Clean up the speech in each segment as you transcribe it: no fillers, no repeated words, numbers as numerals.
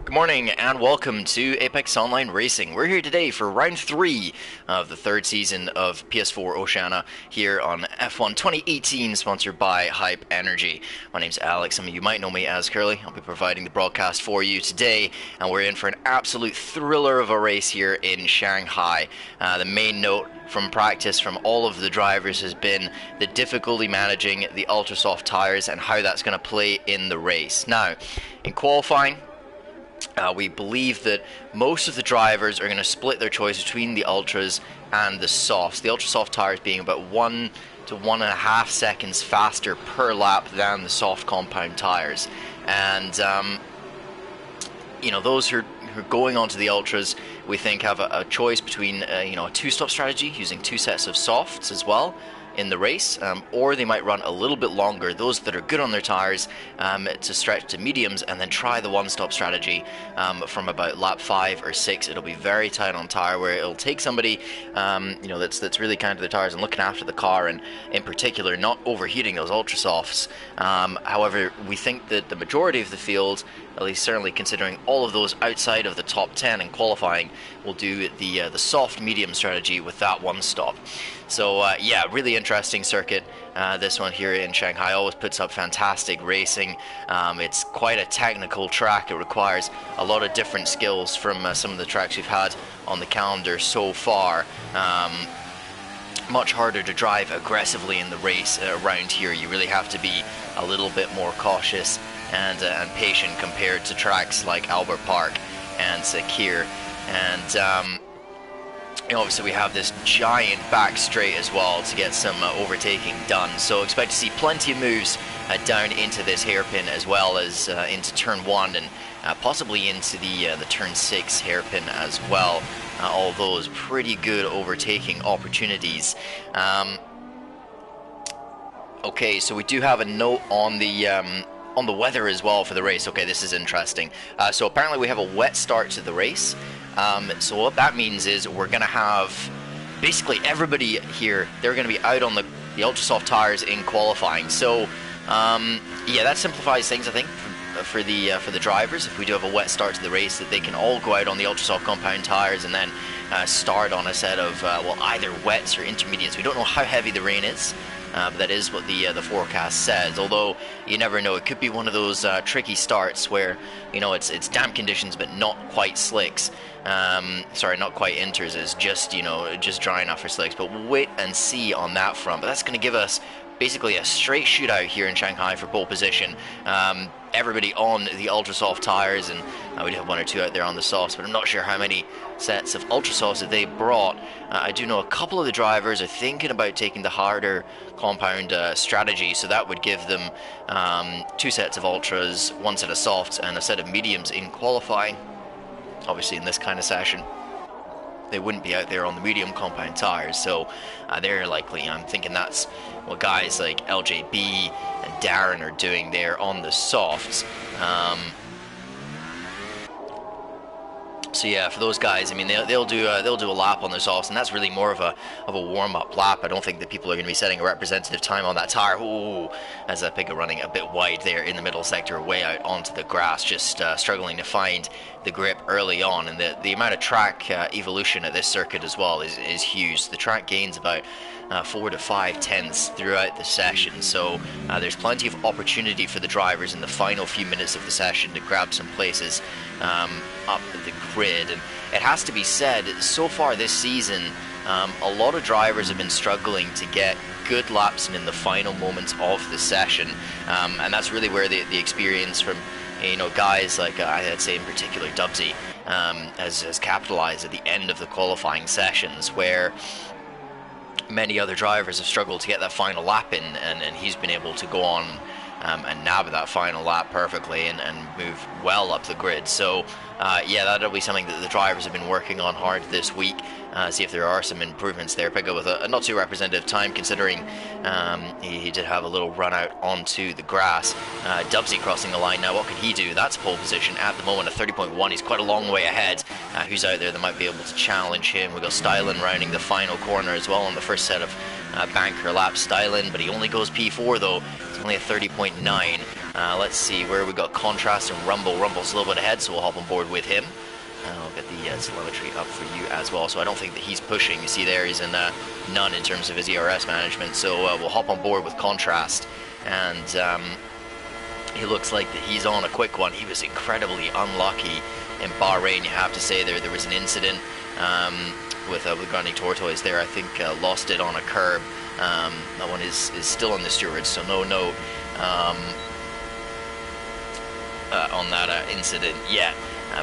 Good morning and welcome to Apex Online Racing. We're here today for round 3 of the third season of PS4 Oceania here on F1 2018, sponsored by Hype Energy. My name's Alex, some of you might know me as Curly. I'll be providing the broadcast for you today, and we're in for an absolute thriller of a race here in Shanghai. The main note from practice from all of the drivers has been the difficulty managing the ultra soft tyres and how that's going to play in the race. Now, in qualifying, we believe that most of the drivers are going to split their choice between the ultras and the softs. The ultra soft tyres being about 1 to 1.5 seconds faster per lap than the soft compound tyres. And those who are going onto the ultras, we think have a choice between a two-stop strategy using 2 sets of softs as well in the race, or they might run a little bit longer, those that are good on their tyres, to stretch to mediums and then try the one-stop strategy from about lap 5 or 6. It'll be very tight on tyre, where it'll take somebody that's really kind to the tyres and looking after the car, and in particular not overheating those ultra softs. However, we think that the majority of the field, at least certainly considering all of those outside of the top 10 in qualifying, will do the soft medium strategy with that one stop. So yeah, really interesting circuit. This one here in Shanghai always puts up fantastic racing. It's quite a technical track. It requires a lot of different skills from some of the tracks we've had on the calendar so far. Much harder to drive aggressively in the race around here. You really have to be a little bit more cautious and patient compared to tracks like Albert Park and Sakir. And obviously we have this giant back straight as well to get some overtaking done, so expect to see plenty of moves down into this hairpin, as well as into turn 1 and possibly into the turn 6 hairpin as well. All those pretty good overtaking opportunities. Okay, so we do have a note on the weather as well for the race. Okay, this is interesting. So apparently we have a wet start to the race. So what that means is we're going to have basically everybody here, they're going to be out on the ultra soft tires in qualifying. So yeah, that simplifies things, I think, for the drivers. If we do have a wet start to the race, that they can all go out on the ultra soft compound tires and then start on a set of either wets or intermediates. We don't know how heavy the rain is. But that is what the forecast says. Although you never know, it could be one of those tricky starts where it's damp conditions but not quite slicks. Sorry, not quite inters. It's just just dry enough for slicks. But we'll wait and see on that front. But that's going to give us basically a straight shootout here in Shanghai for pole position. Everybody on the ultra soft tires, and we do have 1 or 2 out there on the softs, but I'm not sure how many sets of ultra softs that they brought. I do know a couple of the drivers are thinking about taking the harder compound strategy, so that would give them 2 sets of ultras, 1 set of softs, and a set of mediums in qualifying. Obviously in this kind of session they wouldn't be out there on the medium compound tires, so they're likely, I'm thinking that's what guys like LJB and Darren are doing there on the softs. So yeah, for those guys, I mean, they'll do a lap on the softs, and that's really more of a warm-up lap. I don't think that people are going to be setting a representative time on that tire. Ooh, as that Pika running a bit wide there in the middle sector, way out onto the grass, just struggling to find the grip early on. And the amount of track evolution at this circuit as well is huge. The track gains about 4 to 5 tenths throughout the session, so there's plenty of opportunity for the drivers in the final few minutes of the session to grab some places up the grid. And it has to be said, so far this season, a lot of drivers have been struggling to get good laps in the final moments of the session, and that's really where the experience from guys like I'd say in particular Dubsy has capitalized at the end of the qualifying sessions, where many other drivers have struggled to get that final lap in, and he's been able to go on and nab that final lap perfectly and move well up the grid. So yeah, that'll be something that the drivers have been working on hard this week. See if there are some improvements there. Pega with a not too representative time, considering he did have a little run out onto the grass. Dubsy crossing the line now. What can he do? That's pole position at the moment at 30.1. He's quite a long way ahead. Who's out there that might be able to challenge him? We've got Stylen rounding the final corner as well on the first set of banker lap styling, but he only goes P4 though. It's only a 30.9. Let's see where we got Contrast and Rumble. Rumble's a little bit ahead, so we'll hop on board with him. I'll get the telemetry up for you as well, so I don't think that he's pushing. You see there, he's in none in terms of his ERS management, so we'll hop on board with Contrast, and he looks like that he's on a quick one. He was incredibly unlucky in Bahrain, you have to say. There was an incident with Grinding Tortoise there. I think lost it on a curb. That one is still on the stewards, so no on that incident yet.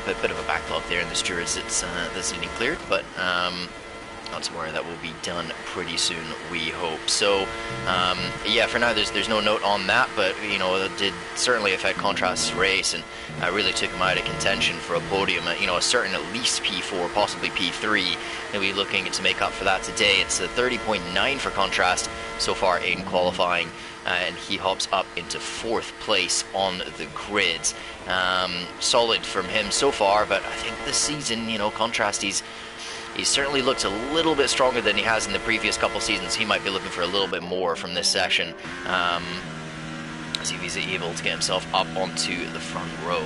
But a bit of a backlog there in the stewards. That's getting cleared, but not to worry, that will be done pretty soon, we hope. So yeah, for now there's no note on that, but you know, it did certainly affect Contrast's race, and really took him out of contention for a podium. You know, a certain at least P4, possibly P3. He'll be looking to make up for that today. It's a 30.9 for Contrast so far in qualifying. And he hops up into 4th place on the grid. Solid from him so far, but I think this season, you know, Contrast, he's certainly looked a little bit stronger than he has in the previous couple seasons. He might be looking for a little bit more from this session. See if he's able to get himself up onto the front row.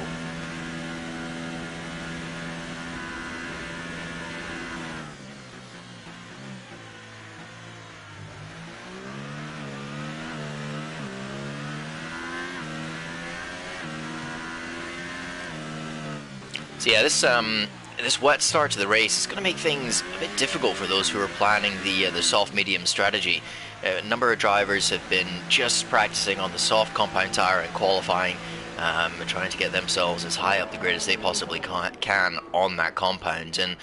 So yeah, this wet start to the race is going to make things a bit difficult for those who are planning the soft-medium strategy. A number of drivers have been just practicing on the soft compound tire and qualifying, trying to get themselves as high up the grid as they possibly can on that compound. And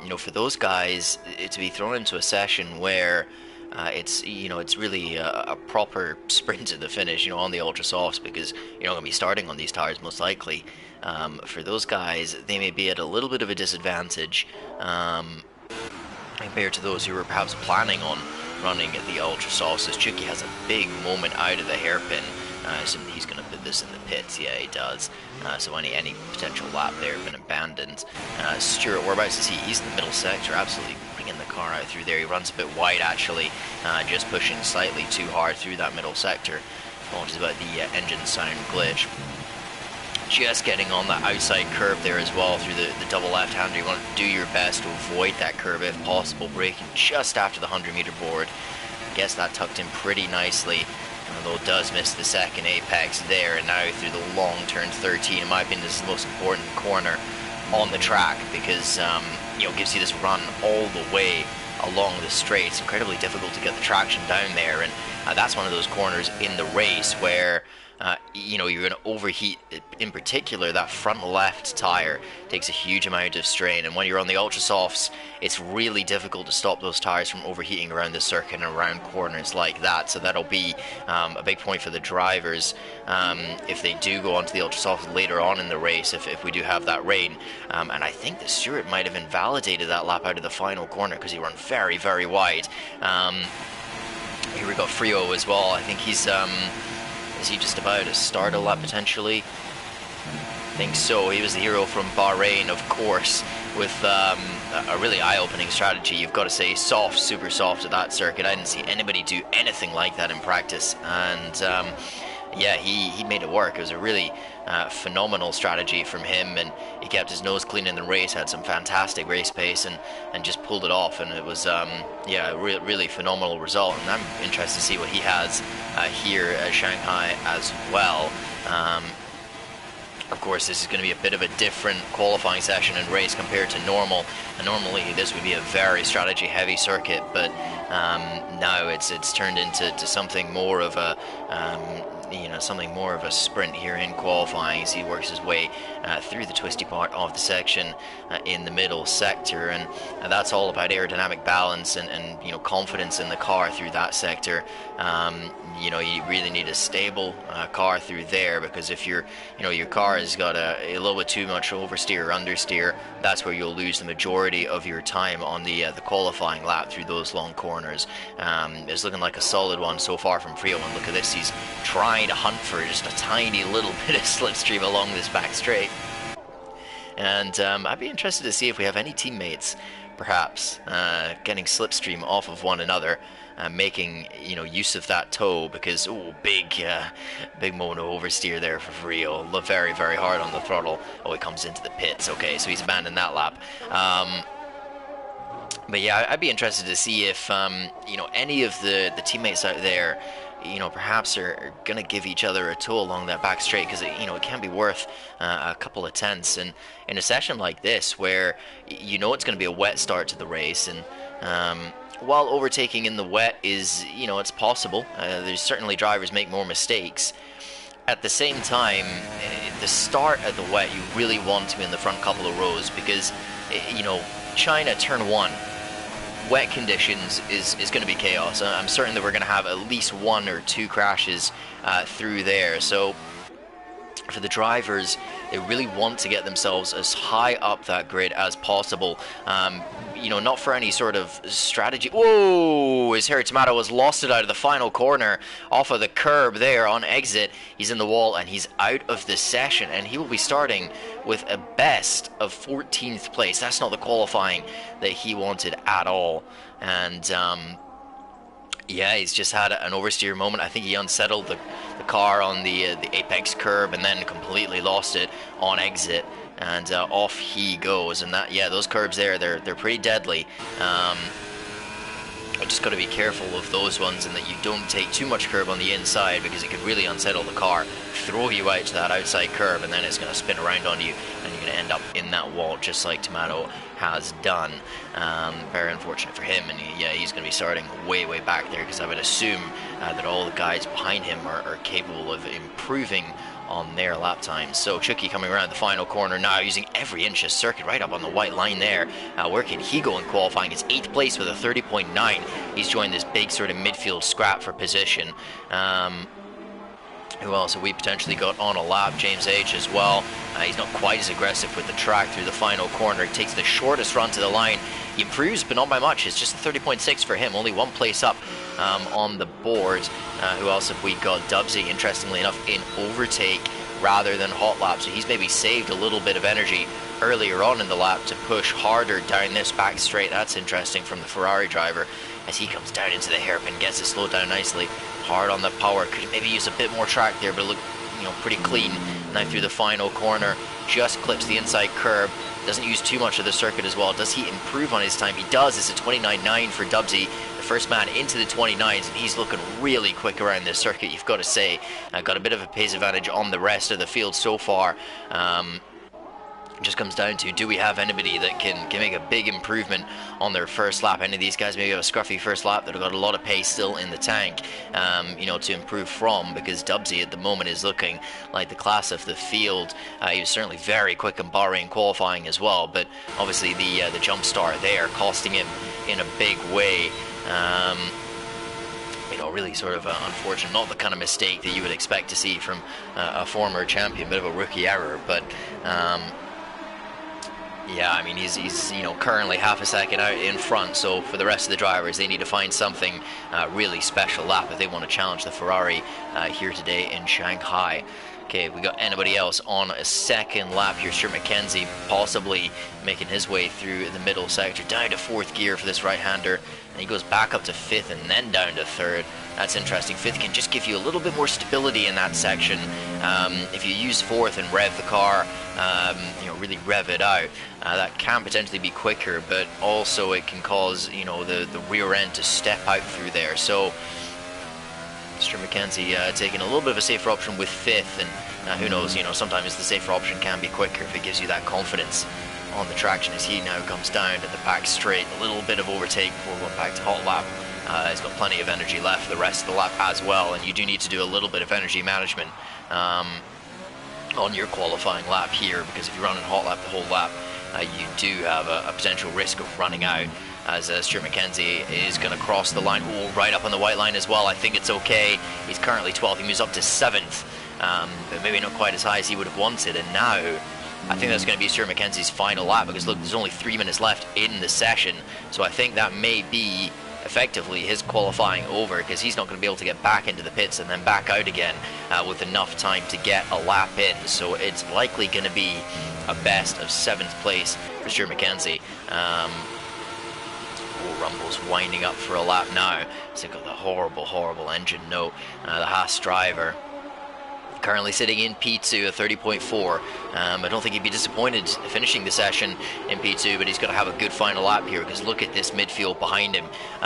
you know, for those guys, to be thrown into a session where it's really a proper sprint to the finish, you know, on the ultra softs, because you're not going to be starting on these tires most likely. For those guys, they may be at a little bit of a disadvantage compared to those who are perhaps planning on running the ultra softs. As Chucky has a big moment out of the hairpin, assuming he's going to put this in the pits. Yeah, he does. So any potential lap there have been abandoned. Stuart, we're about to see he's in the middle sector, absolutely bringing the car out through there. He runs a bit wide actually, just pushing slightly too hard through that middle sector. Apologies about the engine sound glitch. Just getting on that outside curve there as well through the double left-hander. You want to do your best to avoid that curve if possible, braking just after the 100-meter board. Gets that tucked in pretty nicely, although does miss the second apex there, and now through the long turn 13. In my opinion, this is the most important corner on the track, because you know, gives you this run all the way along the straight. It's incredibly difficult to get the traction down there, and that's one of those corners in the race where you know, you're going to overheat. In particular, that front left tire takes a huge amount of strain, and when you're on the ultra softs, it's really difficult to stop those tires from overheating around the circuit and around corners like that. So that'll be a big point for the drivers if they do go onto the ultra softs later on in the race, if we do have that rain. And I think the Stewart might have invalidated that lap out of the final corner because he ran very, very wide. Here we got Frio as well. I think he's is he just about to start a lap potentially? I think so. He was the hero from Bahrain, of course, with a really eye-opening strategy. You've got to say, soft, super soft at that circuit. I didn't see anybody do anything like that in practice, and yeah, he made it work. It was a really phenomenal strategy from him, and he kept his nose clean in the race, had some fantastic race pace, and just pulled it off. And it was yeah, a really phenomenal result, and I'm interested to see what he has here at Shanghai as well. Of course, this is going to be a bit of a different qualifying session and race compared to normal. And normally this would be a very strategy-heavy circuit, but now it's turned into something more of a something more of a sprint here in qualifying as he works his way through the twisty part of the section in the middle sector, and that's all about aerodynamic balance and you know, confidence in the car through that sector. You know, you really need a stable car through there, because if your car has got a little bit too much oversteer or understeer, that's where you'll lose the majority of your time on the qualifying lap through those long corners. It's looking like a solid one so far from Frio, and look at this, he's trying to hunt for just a tiny little bit of slipstream along this back straight. And I'd be interested to see if we have any teammates perhaps getting slipstream off of one another. making use of that toe, because big mono oversteer there for Frio. Very, very hard on the throttle. Oh, he comes into the pits. Okay, so he's abandoned that lap. But yeah, I'd be interested to see if any of the teammates out there, perhaps are going to give each other a tow along that back straight, because it can be worth a couple of tenths. And in a session like this, where it's going to be a wet start to the race, and while overtaking in the wet is, it's possible. There's certainly drivers make more mistakes. At the same time, the start at the wet, you really want to be in the front couple of rows, because, China turn 1. Wet conditions is going to be chaos. I'm certain that we're going to have at least 1 or 2 crashes through there. So for the drivers, they really want to get themselves as high up that grid as possible. Not for any sort of strategy. Whoa! His Harry Tomato has lost it out of the final corner off of the curb there on exit. He's in the wall and he's out of the session, and he will be starting with a best of 14th place. That's not the qualifying that he wanted at all. And yeah, he's just had an oversteer moment. I think he unsettled the car on the apex curb and then completely lost it on exit, and off he goes. And those curbs there, they're pretty deadly. I just got to be careful of those ones, and that you don't take too much curb on the inside, because it could really unsettle the car, throw you out to that outside curb, and then it's going to spin around on you, and you're going to end up in that wall, just like Tomato has done. Very unfortunate for him, and he's going to be starting way back there, because I would assume that all the guys behind him are capable of improving on their lap times. So Chucky coming around the final corner now, using every inch of circuit right up on the white line there. Where can he go in qualifying? It's 8th place with a 30.9. He's joined this big sort of midfield scrap for position. Who else have we potentially got on a lap? James H as well. He's not quite as aggressive with the track through the final corner. He takes the shortest run to the line. He improves, but not by much. It's just a 30.6 for him, only 1 place up on the board. Who else have we got? Dubsy, interestingly enough, in overtake rather than hot lap. So he's maybe saved a little bit of energy earlier on in the lap to push harder down this back straight. That's interesting from the Ferrari driver, as he comes down into the hairpin, gets it slowed down nicely. Hard on the power. Could maybe use a bit more track there, but look, pretty clean. Now through the final corner, just clips the inside curb. Doesn't use too much of the circuit as well. Does he improve on his time? He does. It's a 29.9 for Dubsy, the first man into the 29s, and he's looking really quick around this circuit, you've got to say. Got a bit of a pace advantage on the rest of the field so far. It just comes down to, do we have anybody that can make a big improvement on their first lap? Any of these guys maybe have a scruffy first lap that have got a lot of pace still in the tank, to improve from, because Dubsy at the moment is looking like the class of the field. He was certainly very quick in Bahrain qualifying as well, but obviously the jump start there costing him in a big way. Really sort of unfortunate, not the kind of mistake that you would expect to see from a former champion, bit of a rookie error, but yeah, I mean, he's currently half a second out in front, so for the rest of the drivers, they need to find something really special lap if they want to challenge the Ferrari here today in Shanghai. Okay, we got anybody else on a second lap here? Stuart McKenzie possibly making his way through the middle sector, down to 4th gear for this right-hander, and he goes back up to 5th and then down to 3rd. That's interesting. 5th can just give you a little bit more stability in that section. If you use 4th and rev the car, really rev it out, that can potentially be quicker, but also it can cause, the rear end to step out through there. So Mr. McKenzie taking a little bit of a safer option with 5th, and who knows, sometimes the safer option can be quicker if it gives you that confidence on the traction, as he now comes down to the back straight. A little bit of overtake before going back to hot lap. He's got plenty of energy left the rest of the lap as well, and you do need to do a little bit of energy management on your qualifying lap here, because if you run in hot lap the whole lap, you do have a potential risk of running out, as Stuart McKenzie is going to cross the line. Oh, right up on the white line as well. I think it's okay. He's currently 12th. He moves up to 7th, but maybe not quite as high as he would have wanted. And now I think that's going to be Stuart McKenzie's final lap, because look, there's only 3 minutes left in the session, so I think that may be effectively his qualifying over, because he's not going to be able to get back into the pits and then back out again with enough time to get a lap in. So it's likely going to be a best of 7th place for Stuart McKenzie. Oh, Rumble's winding up for a lap now. So got the horrible engine note. The Haas driver currently sitting in P2 at 30.4. I don't think he'd be disappointed finishing the session in P2, but he's got to have a good final lap here, because look at this midfield behind him.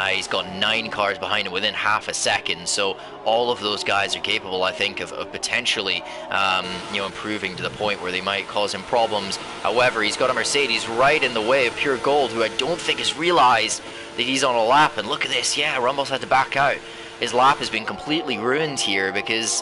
He's got 9 cars behind him within half a second, so all of those guys are capable, I think, of potentially improving to the point where they might cause him problems. However, he's got a Mercedes right in the way of Pure Gold, who I don't think has realized that he's on a lap. And look at this, yeah, Rumble's had to back out. His lap has been completely ruined here because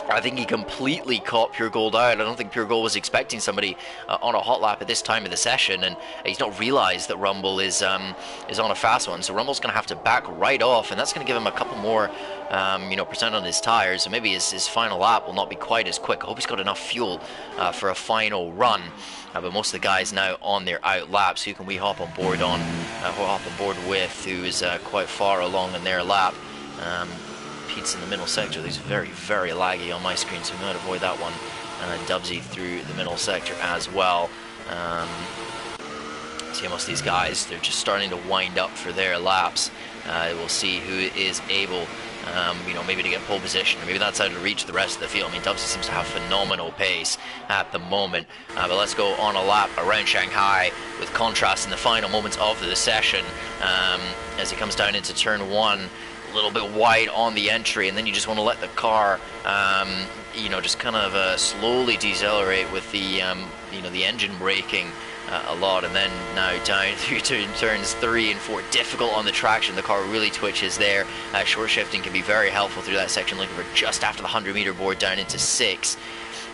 I think he completely caught Pure Gold out. I don't think Pure Gold was expecting somebody on a hot lap at this time of the session, and he's not realized that Rumble is on a fast one. So Rumble's going to have to back right off, and that's going to give him a couple more percent on his tires. So maybe his final lap will not be quite as quick. I hope he's got enough fuel for a final run. But most of the guys now on their out laps. Who can we hop on board with? Who is quite far along in their lap? Pete's in the middle sector. He's very laggy on my screen, so we might avoid that one. Dubsy through the middle sector as well. See most of these guys, they're just starting to wind up for their laps. We'll see who is able maybe to get pole position, or maybe that's how to reach the rest of the field. I mean, Dubsy seems to have phenomenal pace at the moment. But let's go on a lap around Shanghai with Contrast in the final moments of the session as he comes down into turn 1. A little bit wide on the entry, and then you just want to let the car just kind of slowly decelerate with the the engine braking a lot, and then now down through to turns 3 and 4, difficult on the traction. The car really twitches there. Short shifting can be very helpful through that section, looking for just after the 100-meter board down into 6.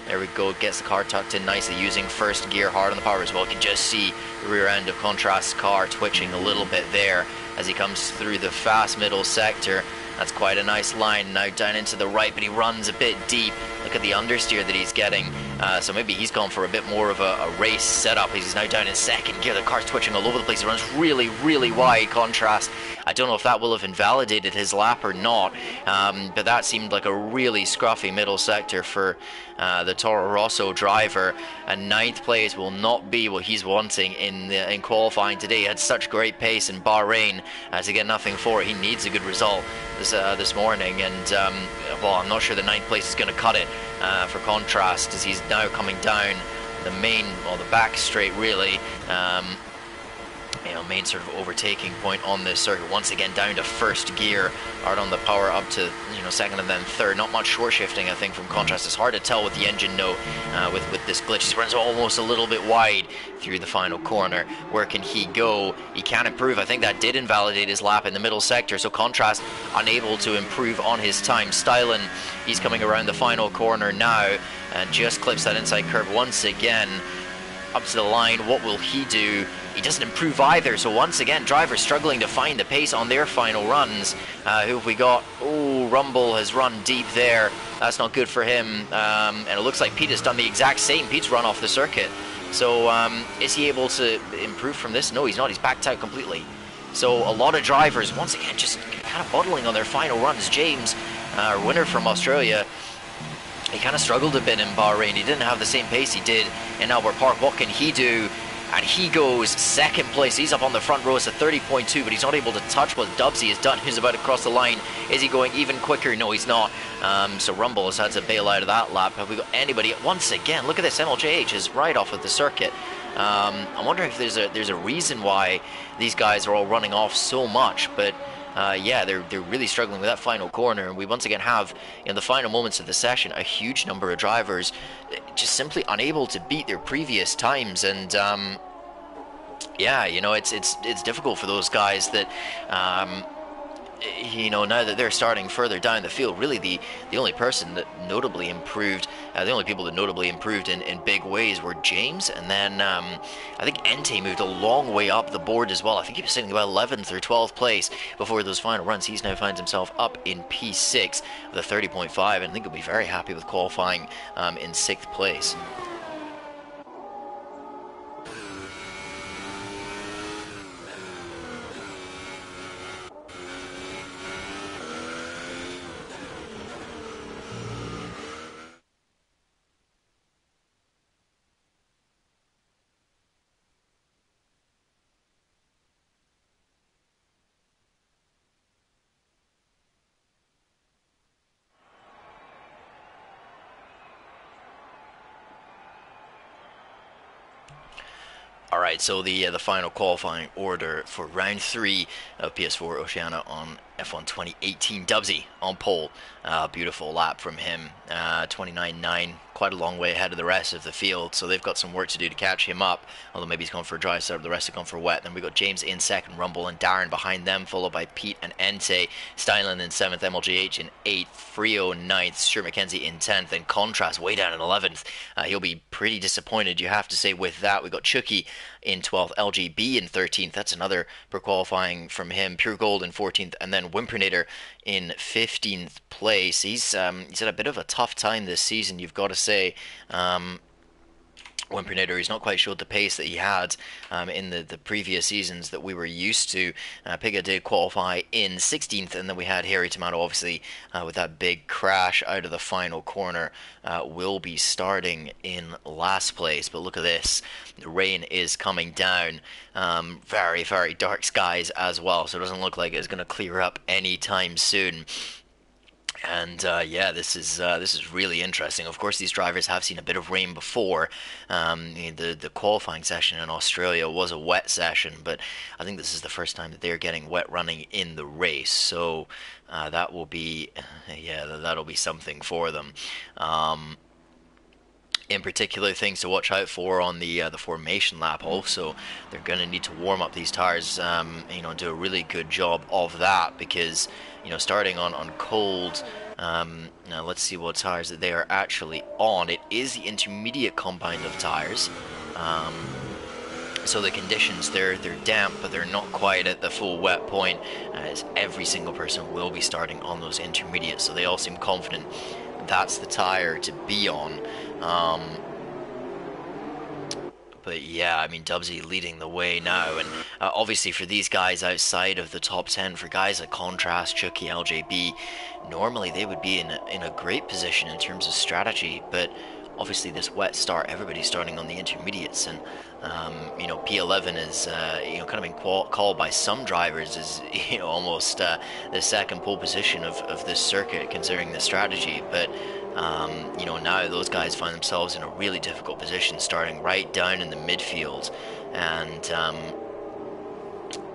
There we go, gets the car tucked in nicely, using first gear hard on the power as well. You can just see the rear end of Contrast's car twitching a little bit there as he comes through the fast middle sector. That's quite a nice line now down into the right, but he runs a bit deep. Look at the understeer that he's getting. So maybe he's gone for a bit more of a race setup. He's now down in second gear. The car's twitching all over the place. He runs really wide. Contrast, I don't know if that will have invalidated his lap or not, but that seemed like a really scruffy middle sector for the Toro Rosso driver. And 9th place will not be what he's wanting in qualifying today. He had such great pace in Bahrain to get nothing for it. He needs a good result this morning, and well, I'm not sure the 9th place is going to cut it for Contrast, as he's now coming down the back straight, really. Main sort of overtaking point on this circuit. Once again down to first gear, hard on the power up to second and then third. Not much short shifting, I think, from Contrast. It's hard to tell with the engine note with this glitch. He runs almost a little bit wide through the final corner. Where can he go? He can improve. I think that did invalidate his lap in the middle sector, so Contrast unable to improve on his time. Stylen, he's coming around the final corner now and just clips that inside curve once again up to the line. What will he do? He doesn't improve either, so once again drivers struggling to find the pace on their final runs. Who have we got? Oh, Rumble has run deep there. That's not good for him, and it looks like Pete has done the exact same. Pete's run off the circuit, so is he able to improve from this? No, he's not. He's backed out completely. So a lot of drivers once again just kind of bottling on their final runs. James, our winner from Australia, he kind of struggled a bit in Bahrain. He didn't have the same pace he did in Albert Park. What can he do? And he goes second place. He's up on the front row. It's a 30.2, but he's not able to touch what Dubsy has done, who's about to cross the line. Is he going even quicker? No, he's not. So Rumble has had to bail out of that lap. Have we got anybody? Once again, look at this. MLJH is right off of the circuit. I'm wondering if there's a reason why these guys are all running off so much, but yeah, they're really struggling with that final corner. And we once again have, in the final moments of the session, a huge number of drivers just simply unable to beat their previous times. And yeah, it's difficult for those guys that now that they're starting further down the field. Really the only person that notably improved, the only people that notably improved in big ways were James, and then I think Entei moved a long way up the board as well. I think he was sitting about 11th or 12th place before those final runs. He's now finds himself up in P6 with a 30.5, and I think he'll be very happy with qualifying in 6th place. All right, so the final qualifying order for round 3 of PS4 Oceania on F1 2018. Dubsy on pole, beautiful lap from him, 29.9, quite a long way ahead of the rest of the field. So they've got some work to do to catch him up. Although maybe he's gone for a dry start, the rest have gone for wet. Then we got James in second, Rumble and Darren behind them, followed by Pete and Entei, Steinlen in 7th, MLGH in 8th, Frio 9th, Stuart McKenzie in 10th, and Contrast way down in 11th. He'll be pretty disappointed, you have to say, with that. We got Chucky in 12th, LGB in 13th. That's another per qualifying from him. Pure Gold in 14th, and then Wimpernator in 15th place. He's had a bit of a tough time this season, you've got to say. Wimpernator, he's not quite showed the pace that he had in the previous seasons that we were used to. Piga did qualify in 16th, and then we had Harry Tomato, obviously, with that big crash out of the final corner, will be starting in last place. But look at this, the rain is coming down, very, very dark skies as well, so it doesn't look like it's going to clear up anytime soon. And yeah, this is really interesting. Of course, these drivers have seen a bit of rain before. The qualifying session in Australia was a wet session, but I think this is the first time that they're getting wet running in the race. So that will be, yeah, that'll be something for them. In particular, things to watch out for on the formation lap. Also, they're going to need to warm up these tires, do a really good job of that, because starting on cold. Now let's see what tires that they are actually on. It is the intermediate combine of tires. So the conditions, they're damp, but they're not quite at the full wet point, as every single person will be starting on those intermediates. So they all seem confident that's the tire to be on. But yeah, I mean, Dubsy leading the way now, and obviously for these guys outside of the top 10, for guys like Contrast, Chucky, LJB, normally they would be in a great position in terms of strategy, but obviously this wet start, everybody's starting on the intermediates, and P11 is kind of been called by some drivers as almost the second pole position of this circuit, considering the strategy. But now those guys find themselves in a really difficult position, starting right down in the midfield, and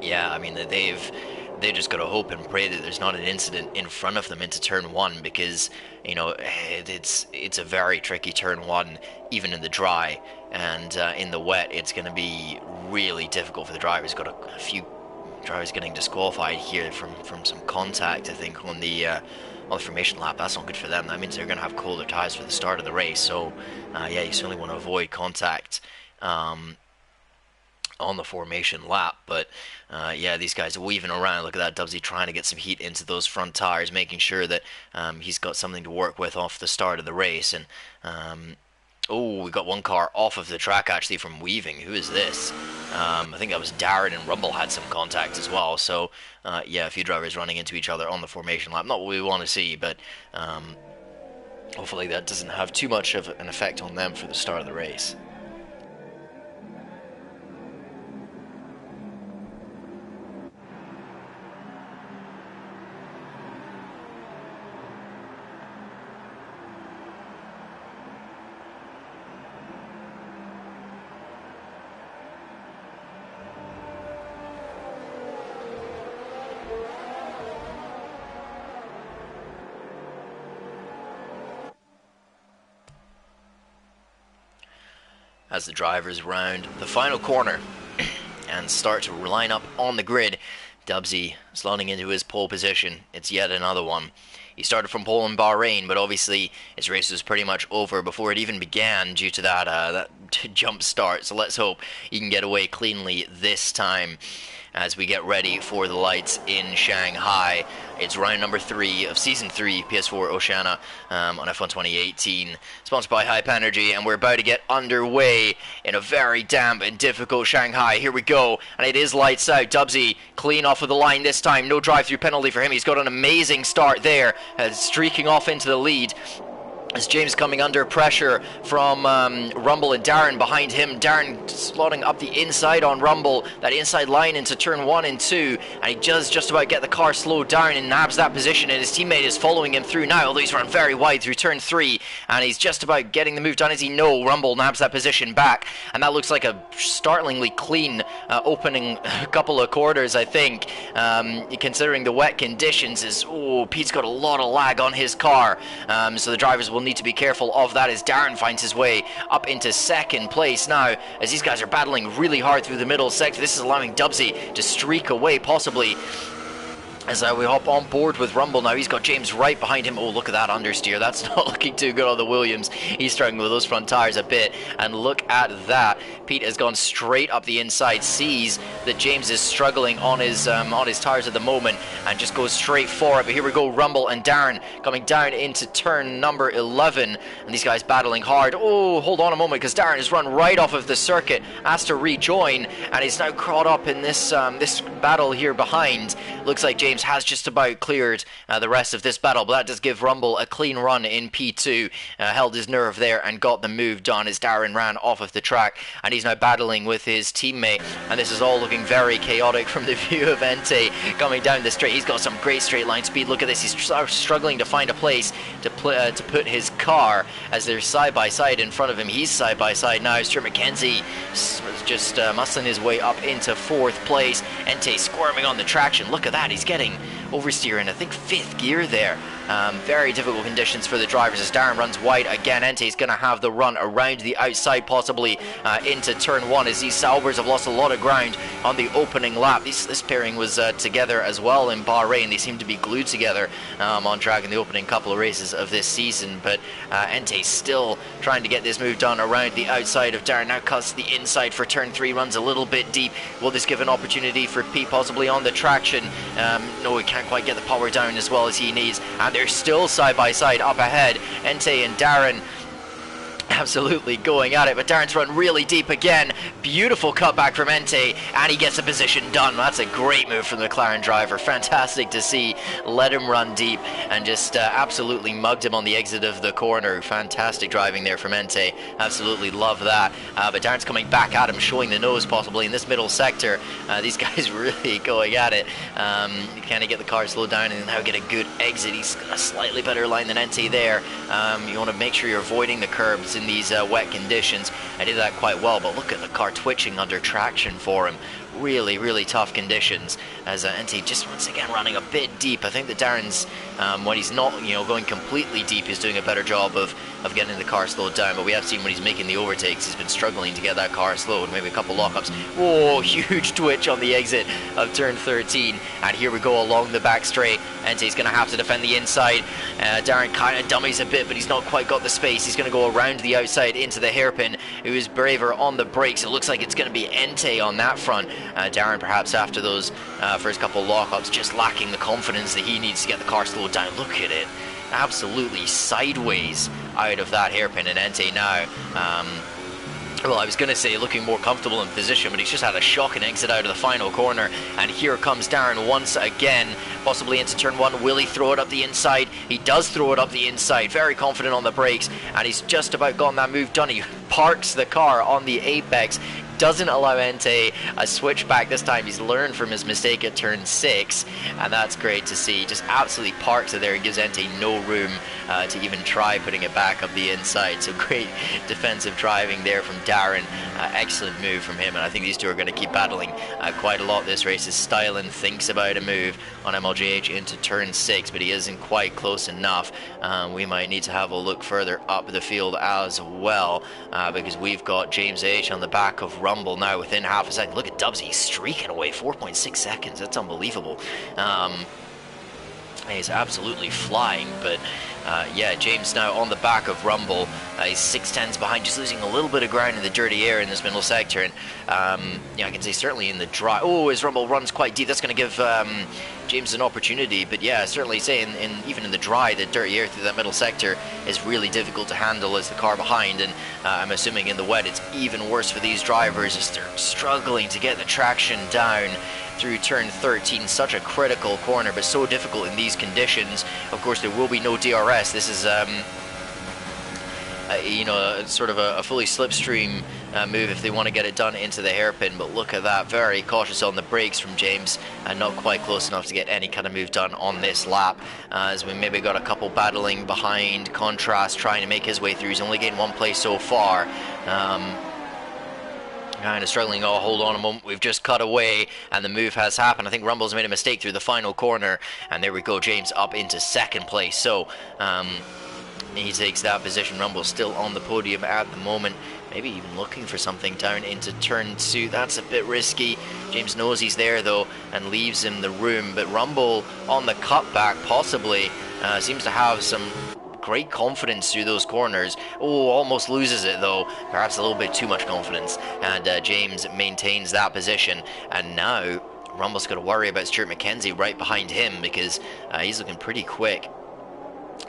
yeah, I mean they just got to hope and pray that there's not an incident in front of them into turn 1, because it's a very tricky turn 1 even in the dry, and in the wet it's going to be really difficult for the drivers. Got a few drivers getting disqualified here from some contact, I think, on the formation lap. That's not good for them. That means they're going to have colder tires for the start of the race. So yeah, you certainly want to avoid contact on the formation lap. But yeah, these guys are weaving around. Look at that, Dubsy trying to get some heat into those front tires, making sure that he's got something to work with off the start of the race. And oh, we got one car off of the track actually from weaving. Who is this? I think that was Darren, and Rumble had some contact as well. So yeah, a few drivers running into each other on the formation lap. Not what we want to see, but hopefully that doesn't have too much of an effect on them for the start of the race. As the drivers round the final corner and start to line up on the grid, Dubsy slotting into his pole position. It's yet another one. He started from pole in Bahrain, but obviously his race was pretty much over before it even began due to that jump start. So let's hope he can get away cleanly this time as we get ready for the lights in Shanghai. It's round number 3 of Season 3 PS4 Oceania on F1 2018, sponsored by Hype Energy, and we're about to get underway in a very damp and difficult Shanghai. Here we go, and it is lights out. Dubsy clean off of the line this time, no drive-through penalty for him. He's got an amazing start there, streaking off into the lead. as James coming under pressure from Rumble and Darren behind him. Darren slotting up the inside on Rumble, that inside line into turn 1 and 2, and he does just about get the car slowed down and nabs that position, and his teammate is following him through now, although he's run very wide through turn 3, and he's just about getting the move done. As he no, Rumble nabs that position back, and that looks like a startlingly clean opening couple of quarters, I think, considering the wet conditions. Pete's got a lot of lag on his car, so the drivers will need to be careful of that as Darren finds his way up into second place now, as these guys are battling really hard through the middle sector. This is allowing Dubsy to streak away possibly, as we hop on board with Rumble now. He's got James right behind him. Oh, look at that understeer. That's not looking too good on the Williams. He's struggling with those front tires a bit. And look at that. Pete has gone straight up the inside, sees that James is struggling on his tires at the moment, and just goes straight for it. But here we go, Rumble and Darren coming down into turn number 11. And these guys battling hard. Oh, hold on a moment, because Darren has run right off of the circuit, has to rejoin, and he's now caught up in this battle here behind. Looks like James has just about cleared the rest of this battle, but that does give Rumble a clean run in P2. Held his nerve there and got the move done as Darren ran off of the track, and he's now battling with his teammate, and this is all looking very chaotic from the view of Entei coming down the straight. He's got some great straight line speed. Look at this, he's struggling to find a place to put his car as they're side by side in front of him. He's side by side now. Stuart McKenzie just muscling his way up into 4th place. Entei squirming on the traction. Look at that, he's getting oversteer in, I think, 5th gear there. Very difficult conditions for the drivers as Darren runs wide again. Entei's going to have the run around the outside, possibly into turn 1, as these Saubers have lost a lot of ground on the opening lap. This pairing was together as well in Bahrain. They seem to be glued together on track in the opening couple of races of this season, but Entei still trying to get this move done around the outside of Darren. Now cuts the inside for turn 3, runs a little bit deep. Will this give an opportunity for Pete possibly on the traction? No, he can't quite get the power down as well as he needs, and they're still side by side up ahead. Entei and Darren absolutely going at it, but Darren's run really deep again. Beautiful cutback from Entei, and he gets the position done. That's a great move from the McLaren driver. Fantastic to see. Let him run deep and just absolutely mugged him on the exit of the corner. Fantastic driving there from Entei. Absolutely love that. But Darren's coming back at him, showing the nose possibly in this middle sector. These guys really going at it. Can he get the car slowed down and now get a good exit? He's got a slightly better line than Entei there. You want to make sure you're avoiding the curbs in these wet conditions. I did that quite well, but look at the car twitching under traction for him. Really, really tough conditions as Entei just once again running a bit deep. I think that Darren's, when he's not going completely deep, is doing a better job of getting the car slowed down, but we have seen when he's making the overtakes, he's been struggling to get that car slowed. Maybe a couple lockups. Oh, huge twitch on the exit of turn 13, and here we go along the back straight. Entei's going to have to defend the inside. Darren kind of dummies a bit, but he's not quite got the space. He's going to go around the outside into the hairpin, who is braver on the brakes. It looks like it's going to be Entei on that front. Darren, perhaps after those first couple lockups, just lacking the confidence that he needs to get the car slowed down. Look at it, absolutely sideways out of that hairpin, and Entei now, well, I was going to say looking more comfortable in position, but he's just had a shocking exit out of the final corner. And here comes Darren once again, possibly into turn 1. Will he throw it up the inside? He does throw it up the inside, very confident on the brakes, and he's just about gotten that move done. He parks the car on the apex, doesn't allow Entei a switchback this time. He's learned from his mistake at turn 6, and that's great to see. Just absolutely parks it there. It gives Entei no room to even try putting it back up the inside. So great defensive driving there from Darren. Excellent move from him, and I think these two are going to keep battling quite a lot this race as Stylen thinks about a move on MLJH into turn 6, but he isn't quite close enough. We might need to have a look further up the field as well, because we've got James H on the back of Rumble now within half a second. Look at Dubs, he's streaking away, 4.6 seconds. That's unbelievable. He's absolutely flying, but yeah, James now on the back of Rumble. He's 6/10s behind, just losing a little bit of ground in the dirty air in this middle sector. And yeah, I can say certainly in the dry. Oh, his Rumble runs quite deep. That's going to give James an opportunity. But yeah, certainly say even in the dry, the dirty air through that middle sector is really difficult to handle as the car behind. And I'm assuming in the wet it's even worse for these drivers as they're struggling to get the traction down through turn 13. Such a critical corner, but so difficult in these conditions. Of course, there will be no DRS. This is you know, sort of a fully slipstream move if they want to get it done into the hairpin. But look at that, very cautious on the brakes from James, and not quite close enough to get any kind of move done on this lap, as we maybe got a couple battling behind. Contrast trying to make his way through. He's only gained one place so far. Kind of struggling. Oh, hold on a moment, we've just cut away and the move has happened. I think Rumble's made a mistake through the final corner, and there we go, James up into second place. So he takes that position. Rumble's still on the podium at the moment, maybe even looking for something down into turn 2. That's a bit risky. James knows he's there though and leaves him the room, but Rumble on the cutback possibly seems to have some great confidence through those corners. Oh, almost loses it though, perhaps a little bit too much confidence, and James maintains that position. And now Rumble's got to worry about Stuart McKenzie right behind him, because he's looking pretty quick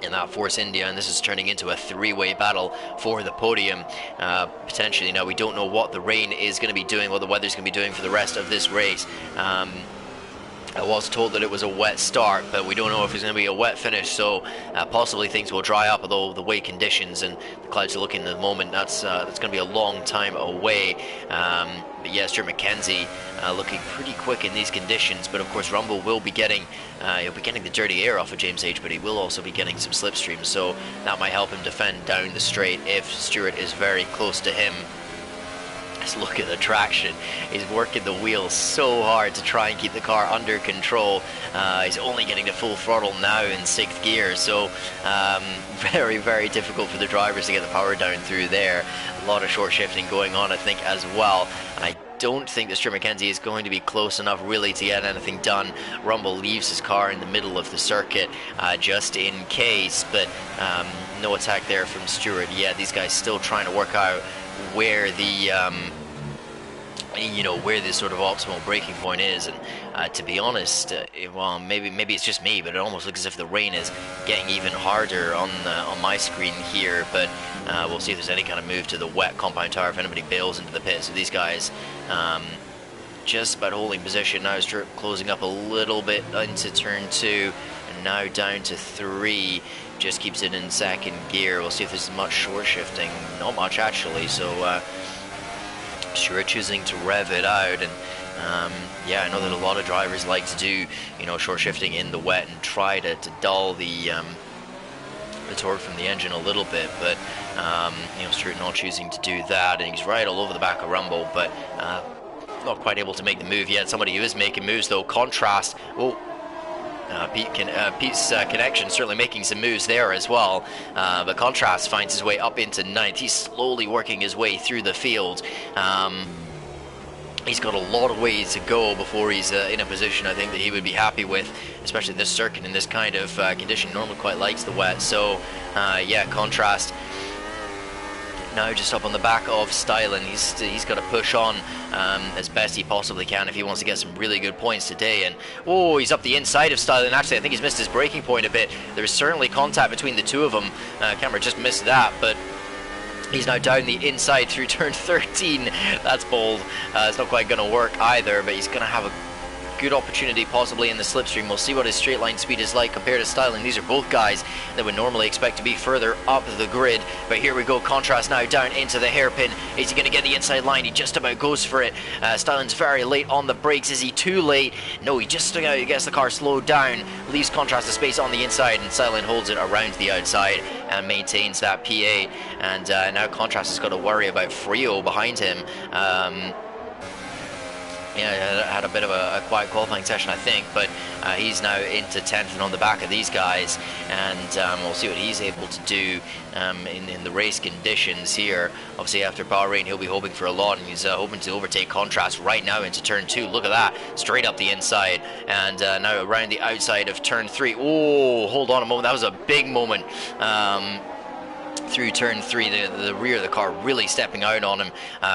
in that Force India, and this is turning into a three-way battle for the podium, potentially. Now we don't know what the rain is going to be doing, what the weather's going to be doing for the rest of this race. I was told that it was a wet start, but we don't know if it's going to be a wet finish, so possibly things will dry up, although the way conditions and the clouds are looking at the moment, that's going to be a long time away. But yeah, Stuart McKenzie looking pretty quick in these conditions, but of course Rumble will be getting he'll be getting the dirty air off of James H, but he will also be getting some slipstream, so that might help him defend down the straight if Stuart is very close to him. Just look at the traction. He's working the wheels so hard to try and keep the car under control. He's only getting to full throttle now in 6th gear, so very, very difficult for the drivers to get the power down through there. A lot of short shifting going on, I think, as well. And I don't think that Stuart McKenzie is going to be close enough really to get anything done. Rumble leaves his car in the middle of the circuit just in case, but no attack there from Stuart yet. These guys still trying to work out where the where this sort of optimal braking point is, and to be honest, well, maybe it's just me, but it almost looks as if the rain is getting even harder on my screen here. But we'll see if there's any kind of move to the wet compound tire if anybody bails into the pit. So these guys just about holding position now. Stuart closing up a little bit into turn 2, and now down to 3. Just keeps it in 2nd gear. We'll see if there's much short shifting. Not much actually, so Stuart choosing to rev it out. And yeah, I know that a lot of drivers like to do, short shifting in the wet and try to dull the torque from the engine a little bit, but Stuart not choosing to do that, and he's right all over the back of Rumble, but not quite able to make the move yet. Somebody who is making moves though, Contrast. Oh, Pete's connection certainly making some moves there as well, but Contrast finds his way up into 9th. He's slowly working his way through the field. He's got a lot of ways to go before he's in a position I think that he would be happy with, especially this circuit in this kind of condition. Normally quite likes the wet, so yeah, Contrast now just up on the back of Stylen. He's got to push on as best he possibly can if he wants to get some really good points today. And oh, he's up the inside of Stylen. Actually, I think he's missed his braking point a bit. There's certainly contact between the two of them. Camera just missed that, but he's now down the inside through turn 13. That's bold. It's not quite going to work either, but he's going to have a good opportunity possibly in the slipstream. We'll see what his straight line speed is like compared to Styling. These are both guys that would normally expect to be further up the grid, but here we go. Contrast now down into the hairpin. Is he going to get the inside line? He just about goes for it. Styling's very late on the brakes. Is he too late? No, he just gets the car slowed down, leaves Contrast a space on the inside, and Styling holds it around the outside and maintains that P8. And now Contrast has got to worry about Frio behind him. Yeah, had a bit of a quiet qualifying session, I think, but he's now into 10th and on the back of these guys, and we'll see what he's able to do in the race conditions here. Obviously, after Bahrain, he'll be hoping for a lot, and he's hoping to overtake Contrast right now into turn 2. Look at that, straight up the inside, and now around the outside of turn 3. Oh, hold on a moment, that was a big moment. Through turn 3, the rear of the car really stepping out on him,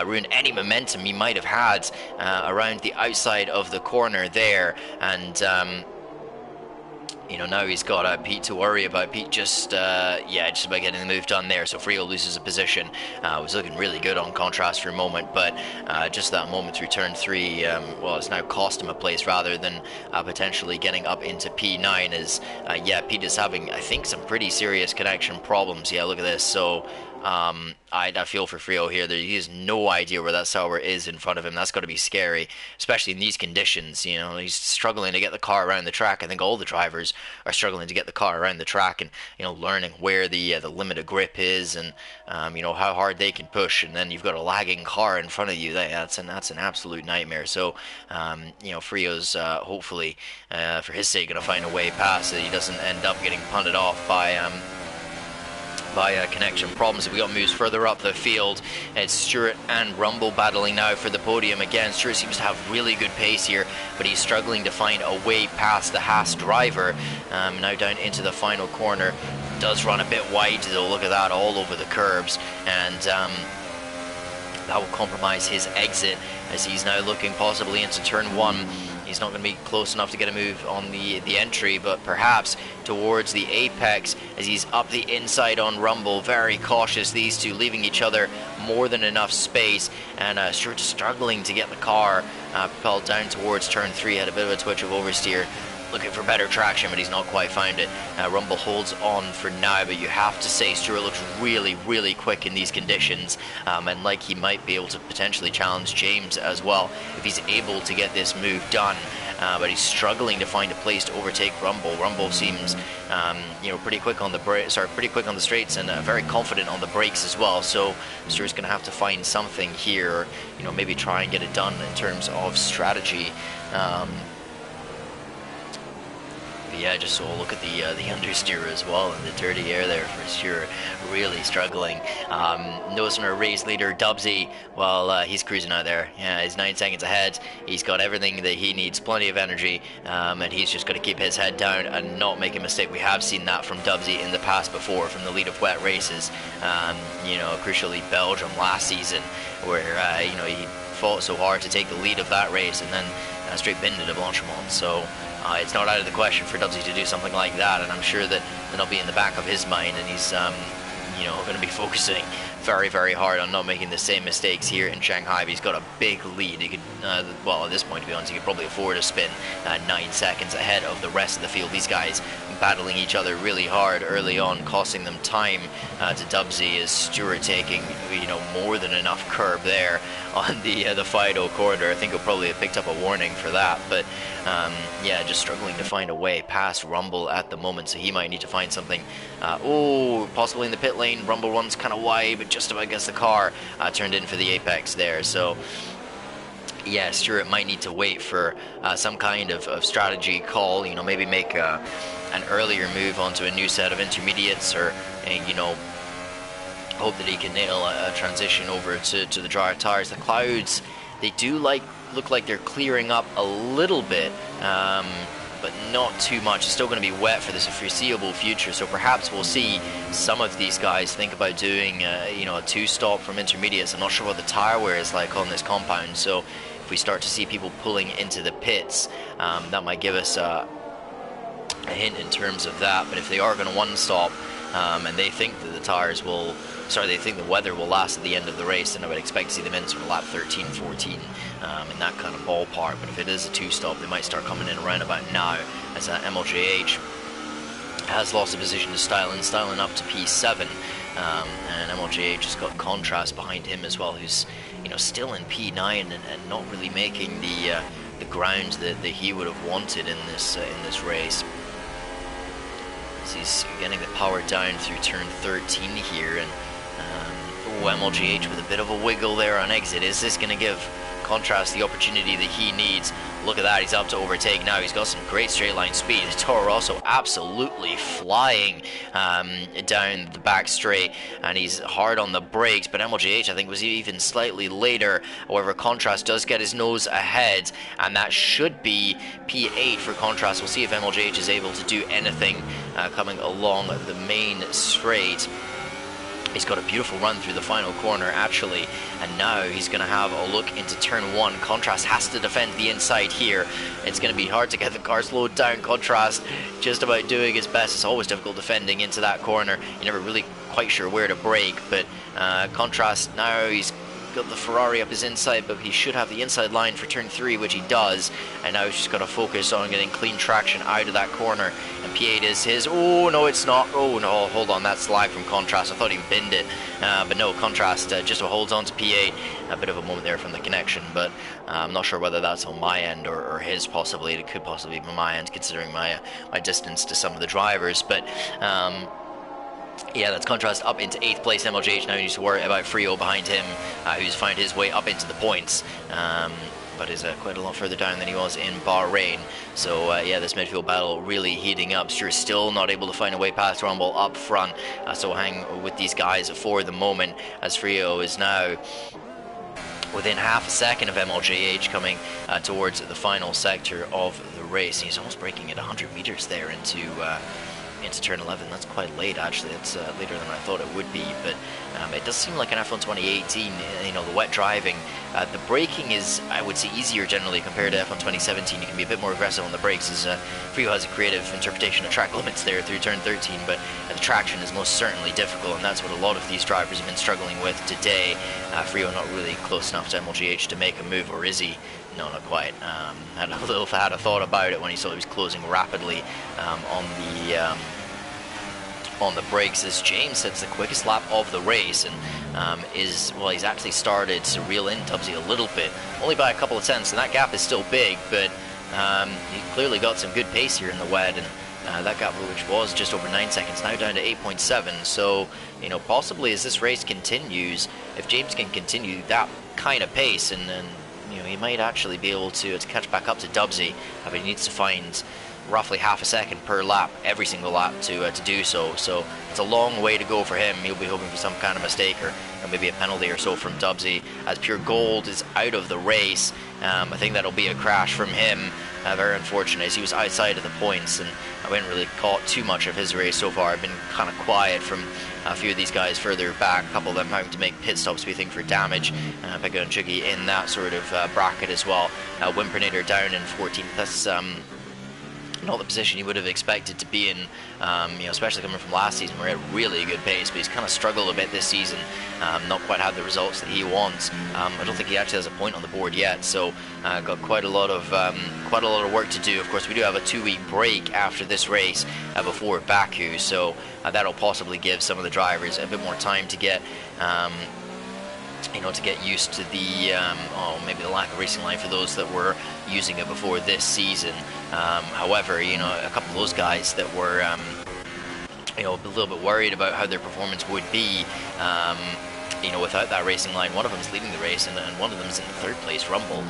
ruined any momentum he might have had around the outside of the corner there. And now he's got Pete to worry about. Pete just about getting the move done there. So Frio loses a position. Was looking really good on Contrast for a moment, but just that moment through turn 3, well, it's now cost him a place rather than potentially getting up into P9. As Pete is having, I think, some pretty serious connection problems. Yeah, look at this. So I feel for Frio here. He has no idea where that Sauer is in front of him. That's got to be scary, especially in these conditions. You know, he's struggling to get the car around the track. I think all the drivers are struggling to get the car around the track, and learning where the limit of grip is, and how hard they can push. And then you've got a lagging car in front of you. That's an absolute nightmare. So Frio's hopefully for his sake going to find a way past, so he doesn't end up getting punted off by connection problems. If we got moves further up the field, it's Stewart and Rumble battling now for the podium again. Stewart seems to have really good pace here, but he's struggling to find a way past the Haas driver. Now down into the final corner, does run a bit wide though. Look at that, all over the curbs, and that will compromise his exit as he's now looking possibly into turn 1. He's not going to be close enough to get a move on the entry, but perhaps towards the apex as he's up the inside on Rumble. Very cautious, these two, leaving each other more than enough space, and Stewart struggling to get the car propelled down towards turn 3. Had a bit of a twitch of oversteer, looking for better traction, but he's not quite found it. Rumble holds on for now, but you have to say Stewart looks really, really quick in these conditions, and like he might be able to potentially challenge James as well if he's able to get this move done. But he's struggling to find a place to overtake Rumble. Rumble seems, pretty quick on the pretty quick on the straights, and very confident on the brakes as well. So Stewart's going to have to find something here, or maybe try and get it done in terms of strategy. Yeah, just so look at the understeer as well, and the dirty air there for sure. Really struggling. Noticing our race leader Dubsy, well, he's cruising out there. Yeah, he's 9 seconds ahead. He's got everything that he needs, plenty of energy, and he's just got to keep his head down and not make a mistake. We have seen that from Dubsy in the past before, from the lead of wet races. Crucially Belgium last season, where he fought so hard to take the lead of that race, and then straight binned into Blanchimont. So it's not out of the question for Dubsy to do something like that, and I'm sure that that'll be in the back of his mind, and he's going to be focusing very, very hard on not making the same mistakes here in Shanghai. But he's got a big lead. He could, at this point, to be honest, he could probably afford a spin 9 seconds ahead of the rest of the field. These guys battling each other really hard early on, costing them time to Dubsy, as Stewart taking more than enough curb there on the final corner. I think he'll probably have picked up a warning for that, but just struggling to find a way past Rumble at the moment, so he might need to find something. Possibly in the pit lane. Rumble runs kind of wide, but just about gets the car turned in for the apex there. So yeah, Stewart might need to wait for some kind of strategy call, maybe make an earlier move onto a new set of intermediates, or hope that he can nail a transition over to the drier tires. The clouds, they do look like they're clearing up a little bit, but not too much. It's still going to be wet for this foreseeable future, so perhaps we'll see some of these guys think about doing a 2-stop from intermediates. I'm not sure what the tire wear is like on this compound, so if we start to see people pulling into the pits, that might give us a hint in terms of that. But if they are going to 1-stop, and they think that they think the weather will last at the end of the race, then I would expect to see them in sort of lap 13, 14, in that kind of ballpark. But if it is a 2-stop, they might start coming in around about now, as MLJH has lost a position to Styling up to P7, and MLJH has got Contrast behind him as well, who's still in P9 and not really making the ground that he would have wanted in this race. So he's getting the power down through turn 13 here, and MLGH with a bit of a wiggle there on exit. Is this going to give Contrast the opportunity that he needs? Look at that, he's up to overtake now. He's got some great straight line speed. Toro Rosso absolutely flying down the back straight, and he's hard on the brakes, but MLGH I think was even slightly later. However, Contrast does get his nose ahead, and that should be P8 for Contrast. We'll see if MLGH is able to do anything coming along the main straight. He's got a beautiful run through the final corner, actually, and now he's going to have a look into turn 1. Contrast has to defend the inside here. It's going to be hard to get the car slowed down. Contrast just about doing his best. It's always difficult defending into that corner. You're never really quite sure where to brake, but Contrast now, he's got the Ferrari up his inside, but he should have the inside line for turn 3, which he does. And now he's just got to focus on getting clean traction out of that corner. And P8 is his. Oh, no, it's not. Oh, no, hold on. That's lag from Contrast. I thought he binned it. But no, Contrast just holds on to P8. A bit of a moment there from the connection, but I'm not sure whether that's on my end or his possibly. It could possibly be my end, considering my distance to some of the drivers. But yeah, that's Contrast up into 8th place. MLJH now needs to worry about Frio behind him, who's found his way up into the points, but is quite a lot further down than he was in Bahrain. So yeah, this midfield battle really heating up. Stuart still not able to find a way past Rumble up front, so hang with these guys for the moment, as Frio is now within half a second of MLJH coming towards the final sector of the race. He's almost breaking it 100 meters there into turn 11. That's quite late, actually. It's later than I thought it would be, but it does seem like an F1 2018, you know, the wet driving. The braking is, I would say, easier generally compared to F1 2017. You can be a bit more aggressive on the brakes, as Frio has a creative interpretation of track limits there through turn 13, but the traction is most certainly difficult, and that's what a lot of these drivers have been struggling with today. Frio not really close enough to MLGH to make a move, or is he? No, not quite. Had a thought about it when he saw he was closing rapidly on the brakes, as James sets the quickest lap of the race, and he's actually started to reel in Tubbsy a little bit, only by a couple of tenths, and that gap is still big, but he clearly got some good pace here in the wet, and that gap, which was just over 9 seconds, now down to 8.7, so, you know, possibly as this race continues, if James can continue that kind of pace, and you know, he might actually be able to catch back up to Dubsy, but he needs to find roughly half a second per lap, every single lap, to do so. So it's a long way to go for him. He'll be hoping for some kind of mistake or maybe a penalty or so from Dubsy, as Pure Gold is out of the race. I think that'll be a crash from him. Very unfortunate, as he was outside of the points, and I haven't really caught too much of his race so far. I've been kind of quiet from a few of these guys further back, a couple of them having to make pit stops, we think, for damage. Pekka and Chugi in that sort of bracket as well. Wimpernator down in 14th. That's not the position you would have expected to be in, you know, especially coming from last season where he had really good pace, but he's kind of struggled a bit this season, not quite had the results that he wants. I don't think he actually has a point on the board yet, so got quite a lot of work to do. Of course, we do have a 2-week break after this race before Baku, so that'll possibly give some of the drivers a bit more time to get you know, to get used to the maybe the lack of racing line for those that were using it before this season. However, you know, a couple of those guys that were you know, a little bit worried about how their performance would be, you know, without that racing line. One of them is leading the race, and one of them is in the 3rd place, Rumble.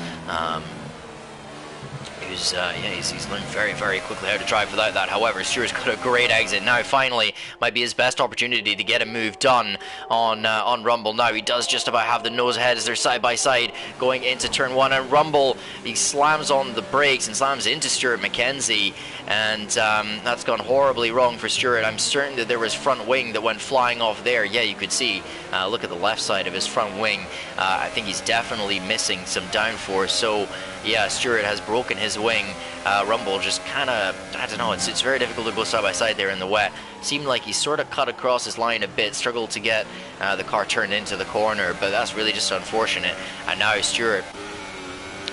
He's learned very, very quickly how to drive without that. However, Stewart's got a great exit now. Finally, might be his best opportunity to get a move done on Rumble. Now he does just about have the nose ahead as they're side by side going into turn 1, and Rumble, he slams on the brakes and slams into Stuart McKenzie, and that's gone horribly wrong for Stuart. I'm certain that there was front wing that went flying off there. Yeah, you could see. Look at the left side of his front wing. I think he's definitely missing some downforce. So yeah, Stuart has broken his wing. Rumble just kind of, I don't know, it's very difficult to go side by side there in the wet. Seemed like he sort of cut across his line a bit, struggled to get the car turned into the corner, but that's really just unfortunate. And now Stuart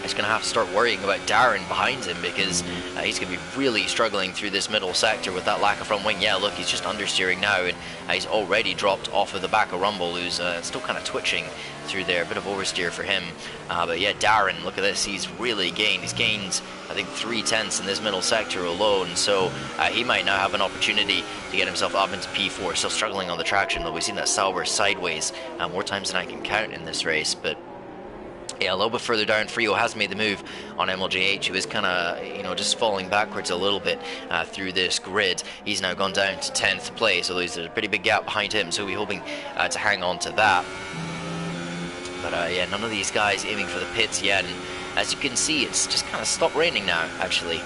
is going to have to start worrying about Darren behind him, because he's going to be really struggling through this middle sector with that lack of front wing. Yeah, look, he's just understeering now, and he's already dropped off of the back of Rumble, who's still kind of twitching through there. A bit of oversteer for him. But yeah, Darren, look at this, he's really gained. He's gained, I think, 3 tenths in this middle sector alone, so he might now have an opportunity to get himself up into P4. Still struggling on the traction, though. We've seen that Sauber sideways more times than I can count in this race, but yeah, a little bit further down, Frio has made the move on MLJH, who is kind of, you know, just falling backwards a little bit through this grid. He's now gone down to 10th place, although there's a pretty big gap behind him, so we're hoping to hang on to that. But yeah, none of these guys aiming for the pits yet, and as you can see, it's just kind of stopped raining now, actually.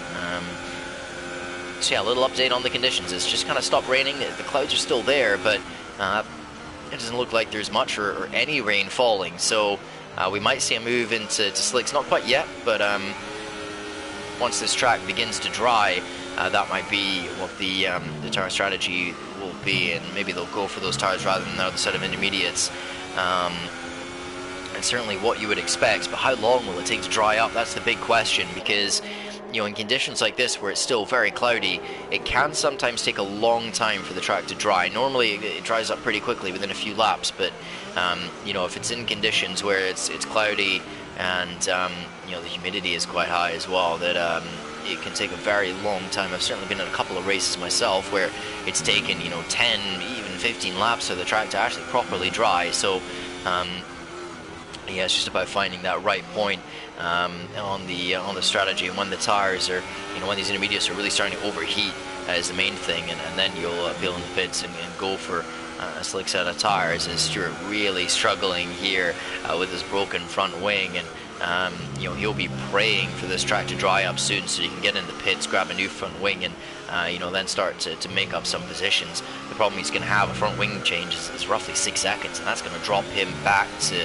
So yeah, a little update on the conditions. It's just kind of stopped raining. The clouds are still there, but it doesn't look like there's much or any rain falling, so we might see a move into slicks, not quite yet, but once this track begins to dry, that might be what the tire strategy will be, and maybe they'll go for those tires rather than the other set of intermediates. it's certainly what you would expect, but how long will it take to dry up? That's the big question, because you know, in conditions like this where it's still very cloudy, it can sometimes take a long time for the track to dry. Normally it dries up pretty quickly within a few laps, but you know, if it's in conditions where it's cloudy and you know, the humidity is quite high as well, that it can take a very long time. I've certainly been in a couple of races myself where it's taken, you know, 10, even 15 laps for the track to actually properly dry. So yeah, it's just about finding that right point on the strategy, and when the tires are, you know, when these intermediates are really starting to overheat is the main thing, and then you'll peel in the pits and go for a slick set of tires. As Stewart really struggling here with his broken front wing, and you know, he'll be praying for this track to dry up soon so he can get in the pits, grab a new front wing, and you know, then start to make up some positions. The problem he's going to have, a front wing change is roughly 6 seconds, and that's going to drop him back to,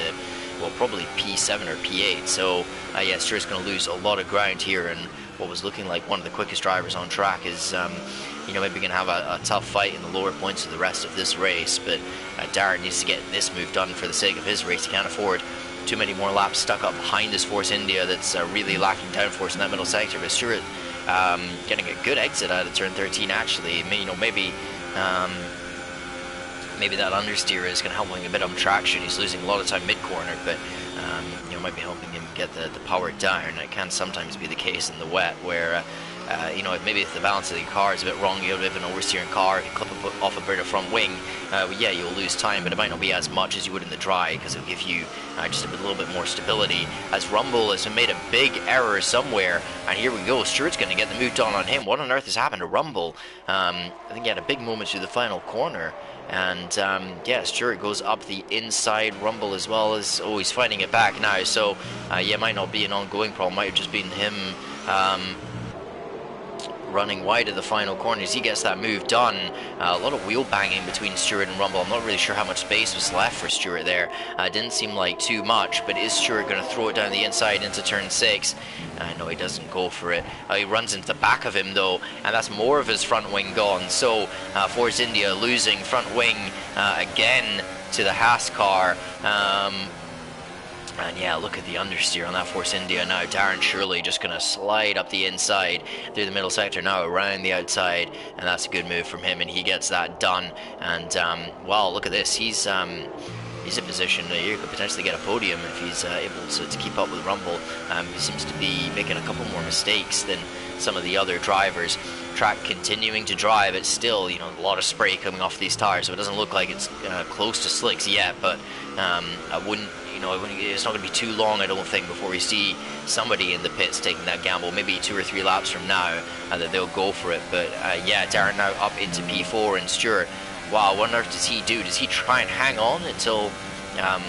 well, probably P7 or P8. So yeah, Stewart's going to lose a lot of ground here, and what was looking like one of the quickest drivers on track is you know, maybe going to have a tough fight in the lower points of the rest of this race. But Darren needs to get this move done for the sake of his race. He can't afford too many more laps stuck up behind this Force India that's really lacking downforce in that middle sector. But Stewart getting a good exit out of turn 13 actually. You know, maybe that understeer is going to help him a bit on traction. He's losing a lot of time mid-corner, but you know, might be helping him get the power down. It can sometimes be the case in the wet where you know, maybe if the balance of the car is a bit wrong, you have an oversteering car, you clip off a bit of front wing, yeah, you'll lose time, but it might not be as much as you would in the dry, because it'll give you just a little bit more stability. As Rumble has made a big error somewhere, and here we go, Stewart's going to get the move done on him. What on earth has happened to Rumble? I think he had a big moment through the final corner, and yeah, Stewart goes up the inside. Rumble as well as, oh, he's finding it back now, so yeah, it might not be an ongoing problem, might have just been him running wide of the final corners. He gets that move done. A lot of wheel banging between Stewart and Rumble. I'm not really sure how much space was left for Stewart there. Didn't seem like too much, but is Stewart going to throw it down the inside into turn 6? No, he doesn't go for it. He runs into the back of him though, and that's more of his front wing gone. So Force India losing front wing again to the Haas car. And yeah, look at the understeer on that Force India now. Darren Shirley just going to slide up the inside through the middle sector now, around the outside, and that's a good move from him, and he gets that done. And wow, look at this. He's in position here, could potentially get a podium if he's able to keep up with Rumble. He seems to be making a couple more mistakes than some of the other drivers. Track continuing to dry, but still, you know, a lot of spray coming off these tires, so it doesn't look like it's close to slicks yet, but I wouldn't, you know, it's not going to be too long, I don't think, before we see somebody in the pits taking that gamble. Maybe 2 or 3 laps from now that they'll go for it. But yeah, Darren now up into P4, and Stewart, wow, what on earth does he do? Does he try and hang on until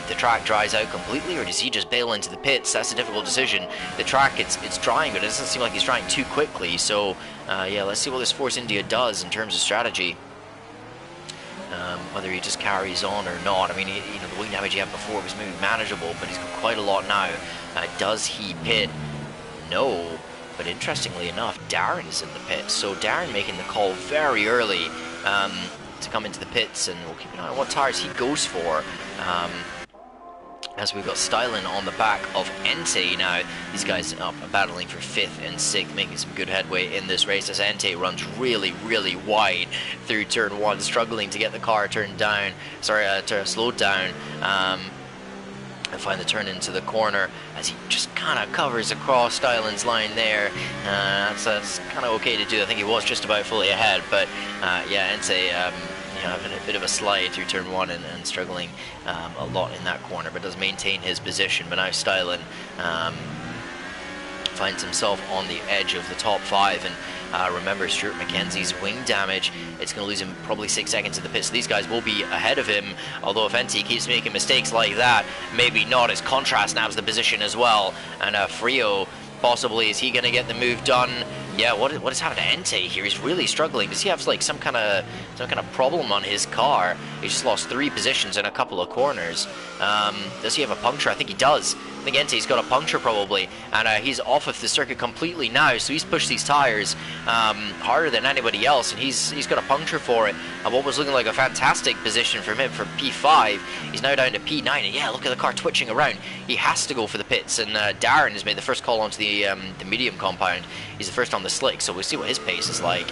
the track dries out completely, or does he just bail into the pits? That's a difficult decision. The track, it's drying, but it doesn't seem like he's drying too quickly. So yeah, let's see what this Force India does in terms of strategy. Whether he just carries on or not. I mean, you know, the wing damage he had before was maybe manageable, but he's got quite a lot now. Does he pit? No. But interestingly enough, Darren is in the pits. So Darren making the call very early to come into the pits, and we'll keep an eye on what tires he goes for. As we've got Stylen on the back of Entei now. These guys up battling for 5th and 6th, making some good headway in this race as Entei runs really, really wide through turn 1, struggling to get the car turned down, slowed down, and find the turn into the corner as he just kind of covers across Stylen's line there. That's kind of okay to do. I think he was just about fully ahead, but yeah, Entei having a bit of a slide through turn 1 and struggling a lot in that corner, but does maintain his position. But now Stylen finds himself on the edge of the top 5, and remember, Stuart McKenzie's wing damage, it's going to lose him probably 6 seconds in the pits. So these guys will be ahead of him, although if Entei keeps making mistakes like that, maybe not, as Contrast nabs the position as well, and Frio possibly, is he going to get the move done? Yeah, what has happened to Entei here? He's really struggling. Does he have like some kind of problem on his car? He just lost 3 positions in a couple of corners. Does he have a puncture? I think he does. think Ente's got a puncture probably, and he's off of the circuit completely now, so he's pushed these tyres harder than anybody else, and he's got a puncture for it. And what was looking like a fantastic position from him for P5, he's now down to P9, and yeah, look at the car twitching around. He has to go for the pits, and Darren has made the first call onto the medium compound. He's the first on the slick, so we'll see what his pace is like.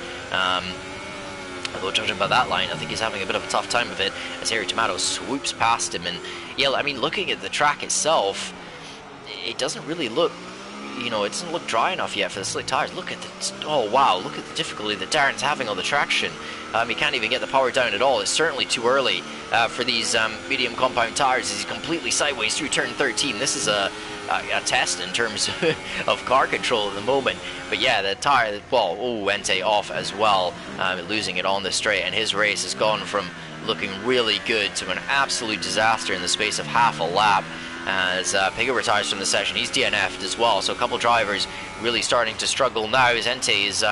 Although judging by that line, I think he's having a bit of a tough time of it as Harry Tomato swoops past him. And yeah, I mean, looking at the track itself, it doesn't really look, you know, it doesn't look dry enough yet for the slick tires. Look at the, oh wow, look at the difficulty that Darren's having on the traction. He can't even get the power down at all. It's certainly too early for these medium compound tires as he's completely sideways through turn 13. This is a test in terms of car control at the moment. But yeah, the tire, well, oh, Ente off as well, losing it on the straight, and his race has gone from looking really good to an absolute disaster in the space of half a lap. As Piggott retires from the session, he's DNF'd as well, so a couple drivers really starting to struggle now as Ente is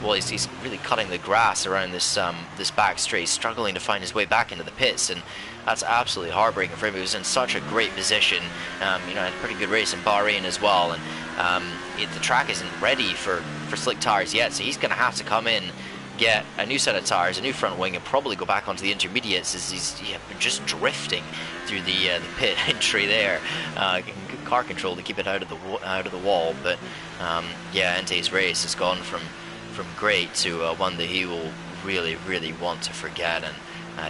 well, he's really cutting the grass around this this back straight, struggling to find his way back into the pits, and that's absolutely heartbreaking for him. He was in such a great position, you know, had a pretty good race in Bahrain as well, and the track isn't ready for slick tires yet, so he's going to have to come in, get a new set of tires, a new front wing, and probably go back onto the intermediates as he's just drifting through the pit entry there. Good car control to keep it out of the wall, but yeah, Ente's race has gone from great to one that he will really want to forget, and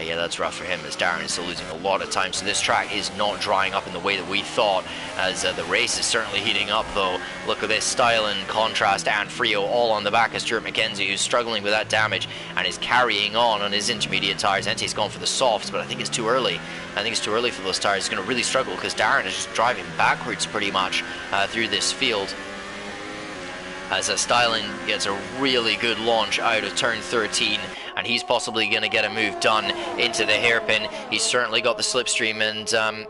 yeah, that's rough for him as Darren is still losing a lot of time. So this track is not drying up in the way that we thought, as the race is certainly heating up though. Look at this, Stylen, Contrast and Frio all on the back of Stuart McKenzie, who's struggling with that damage and is carrying on his intermediate tires. Ente's gone for the softs, but I think it's too early. I think it's too early for those tires. He's going to really struggle because Darren is just driving backwards pretty much through this field. As Stylen gets a really good launch out of turn 13, and he's possibly going to get a move done into the hairpin. He's certainly got the slipstream and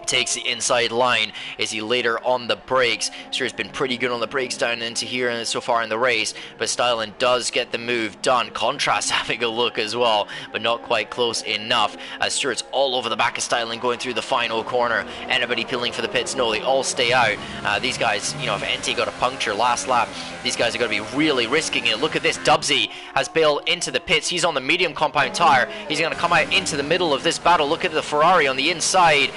takes the inside line. Is he later on the brakes? Sure, has been pretty good on the brakes down into here and so far in the race, but Stylen does get the move done. Contrast having a look as well, but not quite close enough, as Stuart's all over the back of Stylen going through the final corner. Anybody peeling for the pits? No, they all stay out. These guys, you know, if Ente got a puncture last lap, these guys are going to be really risking it. Look at this, Dubsy has bailed into the pits. He's on the medium compound tire. He's going to come out into the middle of this battle. Look at the Ferrari on the inside,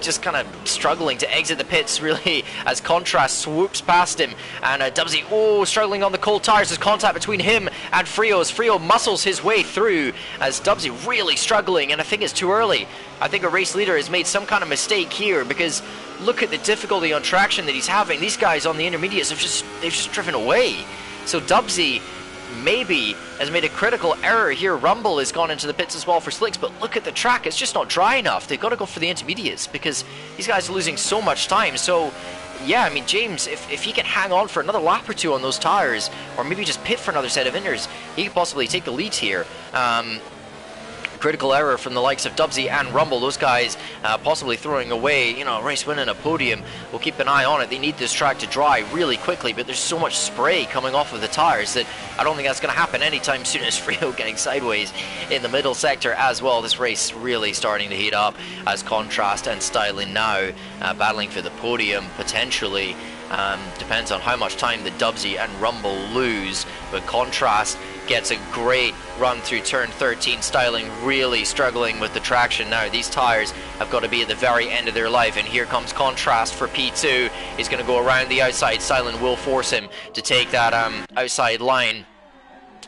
just kind of struggling to exit the pits really as Contrast swoops past him, and Dubsy, oh, struggling on the cold tires. There's contact between him and Frio as Frio muscles his way through, as Dubsy really struggling, and I think it's too early. I think a race leader has made some kind of mistake here, because look at the difficulty on traction that he's having. These guys on the intermediates have they've just driven away. So Dubsy maybe has made a critical error here. Rumble has gone into the pits as well for slicks, but look at the track, it's just not dry enough. They've got to go for the intermediates because these guys are losing so much time. So yeah, I mean, James, if he can hang on for another lap or two on those tires, or maybe just pit for another set of inners, he could possibly take the lead here. Critical error from the likes of Dubsy and Rumble, those guys possibly throwing away, you know, a race win and a podium. We'll keep an eye on it. They need this track to dry really quickly, but there's so much spray coming off of the tires that I don't think that's going to happen anytime soon, as Frio getting sideways in the middle sector as well. This race really starting to heat up as Contrast and Stylen now battling for the podium potentially. Depends on how much time the Dubsy and Rumble lose, but Contrast gets a great run through turn 13. Styling really struggling with the traction now. These tires have got to be at the very end of their life, and here comes Contrast for P2. He's going to go around the outside. Stylen will force him to take that outside line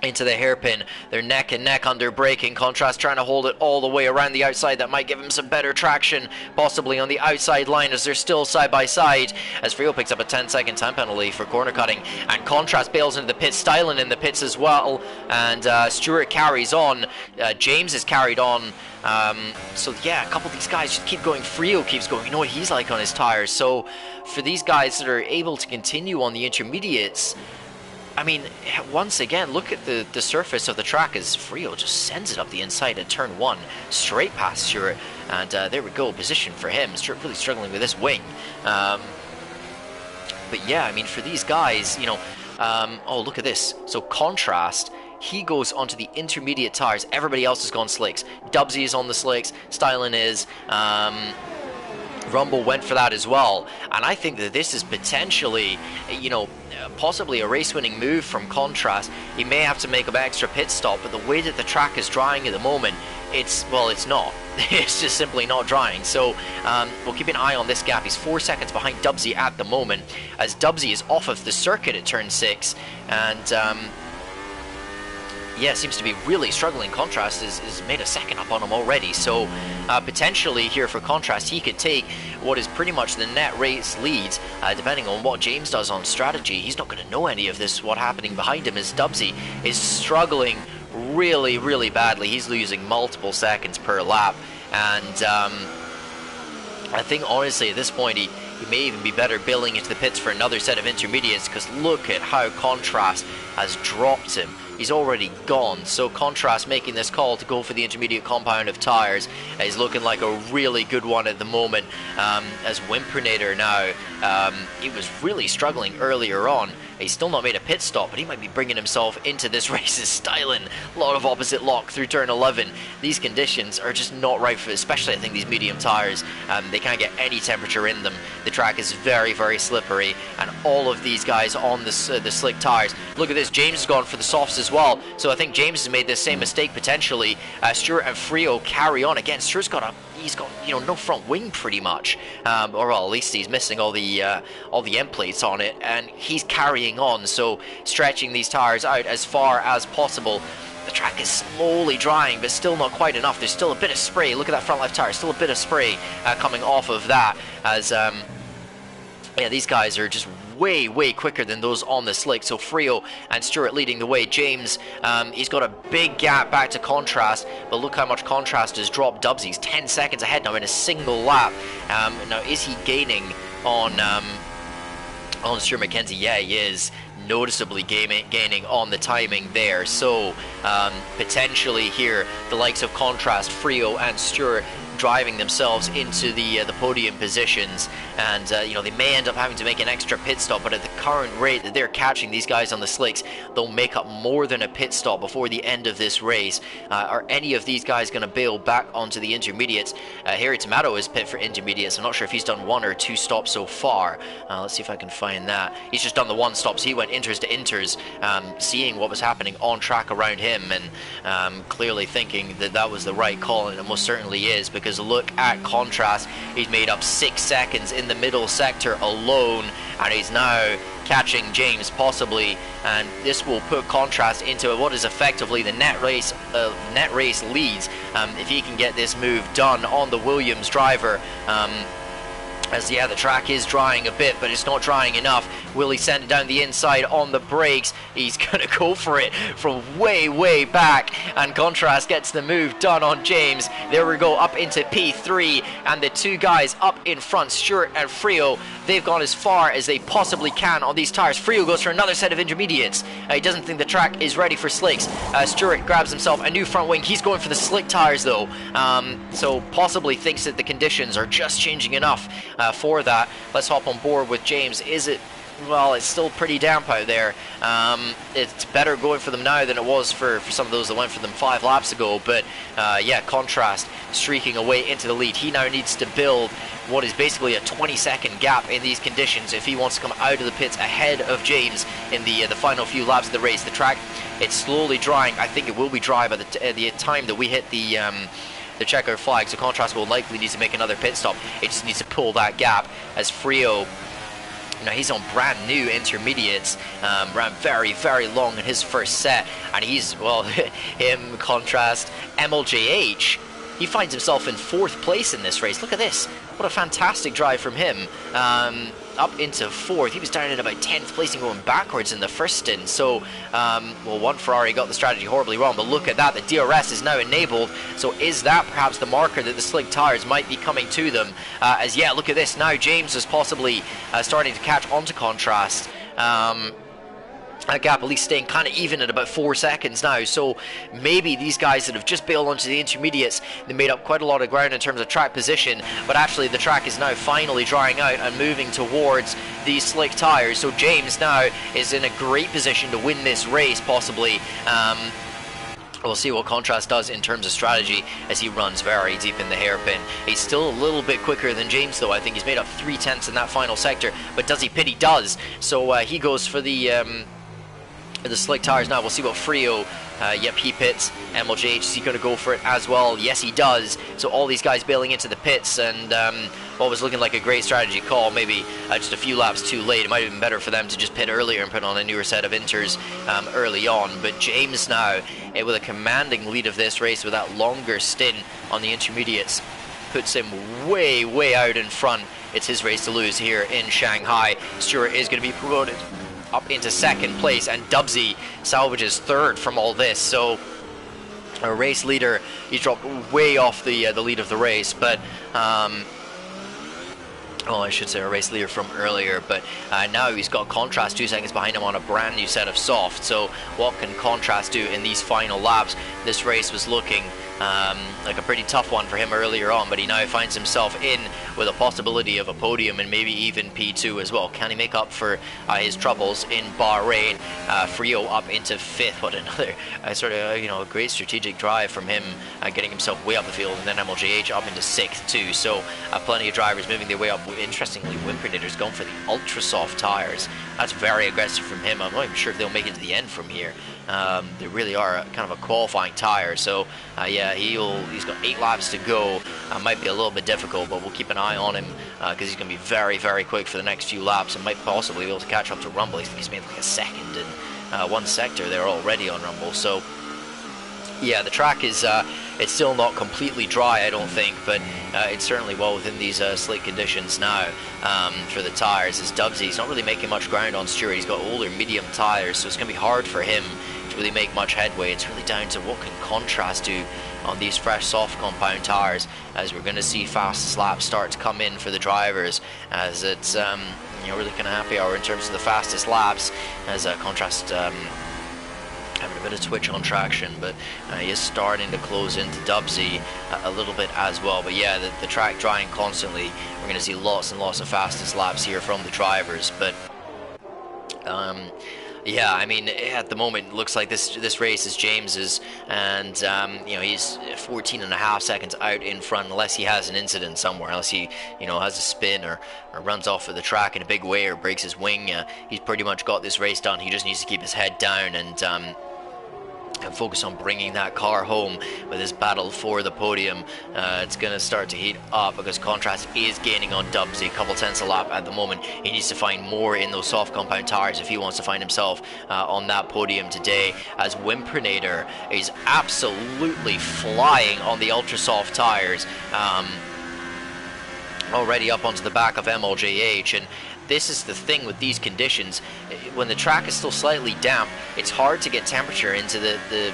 into the hairpin. They're neck and neck under braking. Contrast trying to hold it all the way around the outside. That might give him some better traction, possibly on the outside line, as they're still side by side, as Frio picks up a 10-second time penalty for corner cutting, and Contrast bails into the pits. Stylen in the pits as well, and Stewart carries on. James is carried on. So yeah, a couple of these guys just keep going. Frio keeps going. You know what he's like on his tires. So for these guys that are able to continue on the intermediates, I mean, once again, look at the surface of the track as Frio just sends it up the inside at turn 1, straight past Stewart, and there we go, position for him. Stewart really struggling with this wing. But yeah, I mean, for these guys, you know, oh, look at this. So Contrast, he goes onto the intermediate tires. Everybody else has gone slicks. Dubsy is on the slicks. Stylen is. Rumble went for that as well, and I think that this is potentially, you know, possibly a race-winning move from Contrast. He may have to make an extra pit stop, but the way that the track is drying at the moment, it's not. It's just simply not drying. So we'll keep an eye on this gap. He's 4 seconds behind Dubsy at the moment, as Dubsy is off of the circuit at turn 6, and yeah, seems to be really struggling. Contrast is made a second up on him already, so potentially here for Contrast, he could take what is pretty much the net race lead, depending on what James does on strategy. He's not going to know any of this, what happening behind him, as Dubsy is struggling really, really badly. He's losing multiple seconds per lap, and I think honestly at this point he may even be better billing into the pits for another set of intermediates, because look at how Contrast has dropped him. He's already gone, so Contrast making this call to go for the intermediate compound of tyres is looking like a really good one at the moment, as Whimpernator now, he was really struggling earlier on. He's still not made a pit stop, but he might be bringing himself into this race's styling. A lot of opposite lock through turn 11. These conditions are just not right for, especially I think these medium tyres. They can't get any temperature in them. The track is very, very slippery, and all of these guys on the slick tyres. Look at this, James has gone for the softs as well, so I think James has made this same mistake potentially. Stuart and Frio carry on. Again, Stuart's got he's got, you know, no front wing pretty much, or well, at least he's missing all the end plates on it, and he's carrying on, so stretching these tires out as far as possible. The track is slowly drying, but still not quite enough. There's still a bit of spray. Look at that front left tire, still a bit of spray coming off of that, as yeah, these guys are just way, way quicker than those on the slick. So Frio and Stuart leading the way. James, he's got a big gap back to Contrast, but look how much Contrast has dropped Dubsy. He's 10 seconds ahead now in a single lap. Now, is he gaining on Stuart McKenzie? Yeah, he is. Noticeably gaining on the timing there. So potentially here, the likes of Contrast, Frio and Stuart driving themselves into the podium positions, and you know, they may end up having to make an extra pit stop, but at the current rate that they're catching these guys on the slicks, they'll make up more than a pit stop before the end of this race. Are any of these guys going to bail back onto the intermediates? Harry Tomato is pit for intermediates. I'm not sure if he's done 1 or 2 stops so far. Let's see if I can find that. He's just done the 1 stop, so he went inters to inters, seeing what was happening on track around him, and clearly thinking that that was the right call, and it most certainly is, because look at Contrast. He's made up 6 seconds in the middle sector alone, and he's now catching James possibly, and this will put Contrast into what is effectively the net race leads, if he can get this move done on the Williams driver. As yeah, the track is drying a bit, but it's not drying enough. Will he send it down the inside on the brakes? He's going to go for it from way, way back, and Contrast gets the move done on James. There we go, up into P3, and the 2 guys up in front, Stuart and Frio, they've gone as far as they possibly can on these tires. Frio goes for another set of intermediates. He doesn't think the track is ready for slicks. Stuart grabs himself a new front wing. He's going for the slick tires though, so possibly thinks that the conditions are just changing enough for that. Let's hop on board with James. Is it? Well, it's still pretty damp out there. It's better going for them now than it was for some of those that went for them 5 laps ago, but yeah, Contrast streaking away into the lead. He now needs to build what is basically a 20-second gap in these conditions if he wants to come out of the pits ahead of James in the final few laps of the race. The track, it's slowly drying. I think it will be dry by the time that we hit the checkered flag, so Contrast will likely need to make another pit stop. It just needs to pull that gap, as Frio, you know, he's on brand new intermediates, ran very, very long in his first set, and he's, well, him, Contrast, MLJH, he finds himself in 4th place in this race. Look at this, what a fantastic drive from him. Up into 4th. He was down in about 10th place and going backwards in the first stint. So, well, one Ferrari got the strategy horribly wrong, but look at that. The DRS is now enabled. So is that perhaps the marker that the slick tires might be coming to them? As, yeah, look at this. Now James is possibly starting to catch onto Contrast. That gap at least staying kind of even at about 4 seconds now, so maybe these guys that have just bailed onto the intermediates, they made up quite a lot of ground in terms of track position, but actually the track is now finally drying out and moving towards these slick tires. So James now is in a great position to win this race possibly. We'll see what Contrast does in terms of strategy as he runs very deep in the hairpin. He's still a little bit quicker than James, though. I think he's made up 3/10 in that final sector. But does he pit? He does. So he goes for the slick tires now. We'll see what Frio. Yep, he pits. MLJH, is he going to go for it as well? Yes, he does. So all these guys bailing into the pits, and what was looking like a great strategy call, maybe just a few laps too late. It might have been better for them to just pit earlier and put on a newer set of inters early on. But James now, with a commanding lead of this race with that longer stint on the intermediates, puts him way, way out in front. It's his race to lose here in Shanghai. Stewart is going to be promoted up into second place, and Dubsy salvages third from all this. So a race leader, he's dropped way off the lead of the race, but well, I should say a race leader from earlier, but now he's got Contrast 2 seconds behind him on a brand new set of soft. So what can Contrast do in these final laps? This race was looking like a pretty tough one for him earlier on, but he now finds himself in with a possibility of a podium and maybe even P2 as well. Can he make up for his troubles in Bahrain? Frio up into 5th. What another sort of a great strategic drive from him, getting himself way up the field, and then MLJH up into 6th too. So plenty of drivers moving their way up. Interestingly, Wimpernator's going for the ultra soft tires. That's very aggressive from him. I'm not even sure if they'll make it to the end from here. They really are kind of a qualifying tire, so yeah, he's got 8 laps to go. Might be a little bit difficult, but we'll keep an eye on him because he's going to be very, very quick for the next few laps and might possibly be able to catch up to Rumble. I think he's made like a second in one sector there already on Rumble. So yeah, the track is it's still not completely dry, I don't think, but it's certainly well within these slick conditions now for the tires. As Dubsy's not really making much ground on Stewart. He's got older medium tires, so it's going to be hard for him to really make much headway. It's really down to what can Contrast do on these fresh soft compound tires, as we're going to see fast laps start to come in for the drivers, as it's really kind of happy hour in terms of the fastest laps, as Contrast having a bit of twitch on traction, but he is starting to close into Dubsy a little bit as well. But yeah, the track drying constantly. We're going to see lots and lots of fastest laps here from the drivers, but yeah, I mean, at the moment, it looks like this race is James's, and he's 14.5 seconds out in front, unless he has an incident somewhere, unless he has a spin or runs off of the track in a big way or breaks his wing. He's pretty much got this race done. He just needs to keep his head down and focus on bringing that car home with his battle for the podium. It's going to start to heat up because Contrast is gaining on Dubsy, a couple tenths a lap at the moment. He needs to find more in those soft compound tires if he wants to find himself on that podium today, as Wimpernator is absolutely flying on the ultra soft tires, already up onto the back of MLJH. And this is the thing with these conditions. When the track is still slightly damp, it's hard to get temperature into the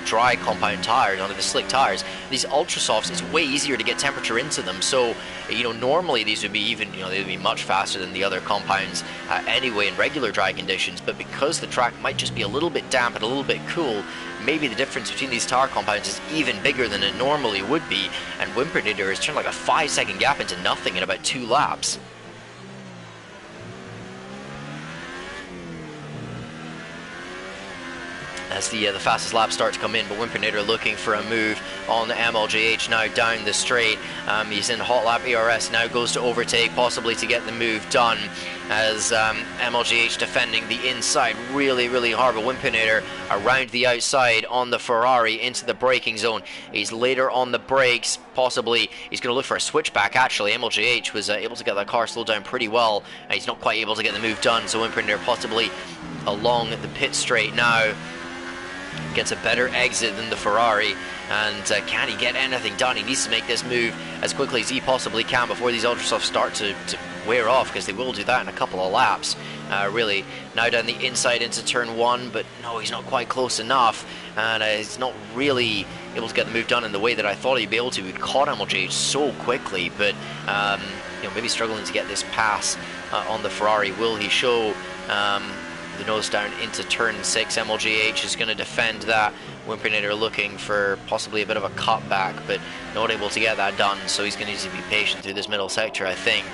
dry compound tires, onto the slick tires. These ultra softs, it's way easier to get temperature into them. So normally these would be even they would be much faster than the other compounds anyway in regular dry conditions, but because the track might just be a little bit damp and a little bit cool, maybe the difference between these tire compounds is even bigger than it normally would be, and Wimpernator has turned like a 5-second gap into nothing in about 2 laps. As the fastest laps start to come in, but Wimpernator looking for a move on MLJH now down the straight. He's in hot lap ARS, now goes to overtake, possibly to get the move done, as MLJH defending the inside really, really hard, but Wimpernator around the outside on the Ferrari into the braking zone. He's later on the brakes, possibly he's going to look for a switchback. Actually, MLJH was able to get that car slowed down pretty well, and he's not quite able to get the move done, so Wimpernator possibly along the pit straight now gets a better exit than the Ferrari, and can he get anything done? He needs to make this move as quickly as he possibly can before these ultrasofts start to wear off, because they will do that in a couple of laps. Really, now down the inside into turn 1, but no, he's not quite close enough, and he's not really able to get the move done in the way that I thought he'd be able to. He caught MLJ so quickly, but maybe struggling to get this pass on the Ferrari. Will he show the nose down into turn 6? MLJH is going to defend that. Wimpernator looking for possibly a bit of a cutback, but not able to get that done, so he's going to need to be patient through this middle sector, I think.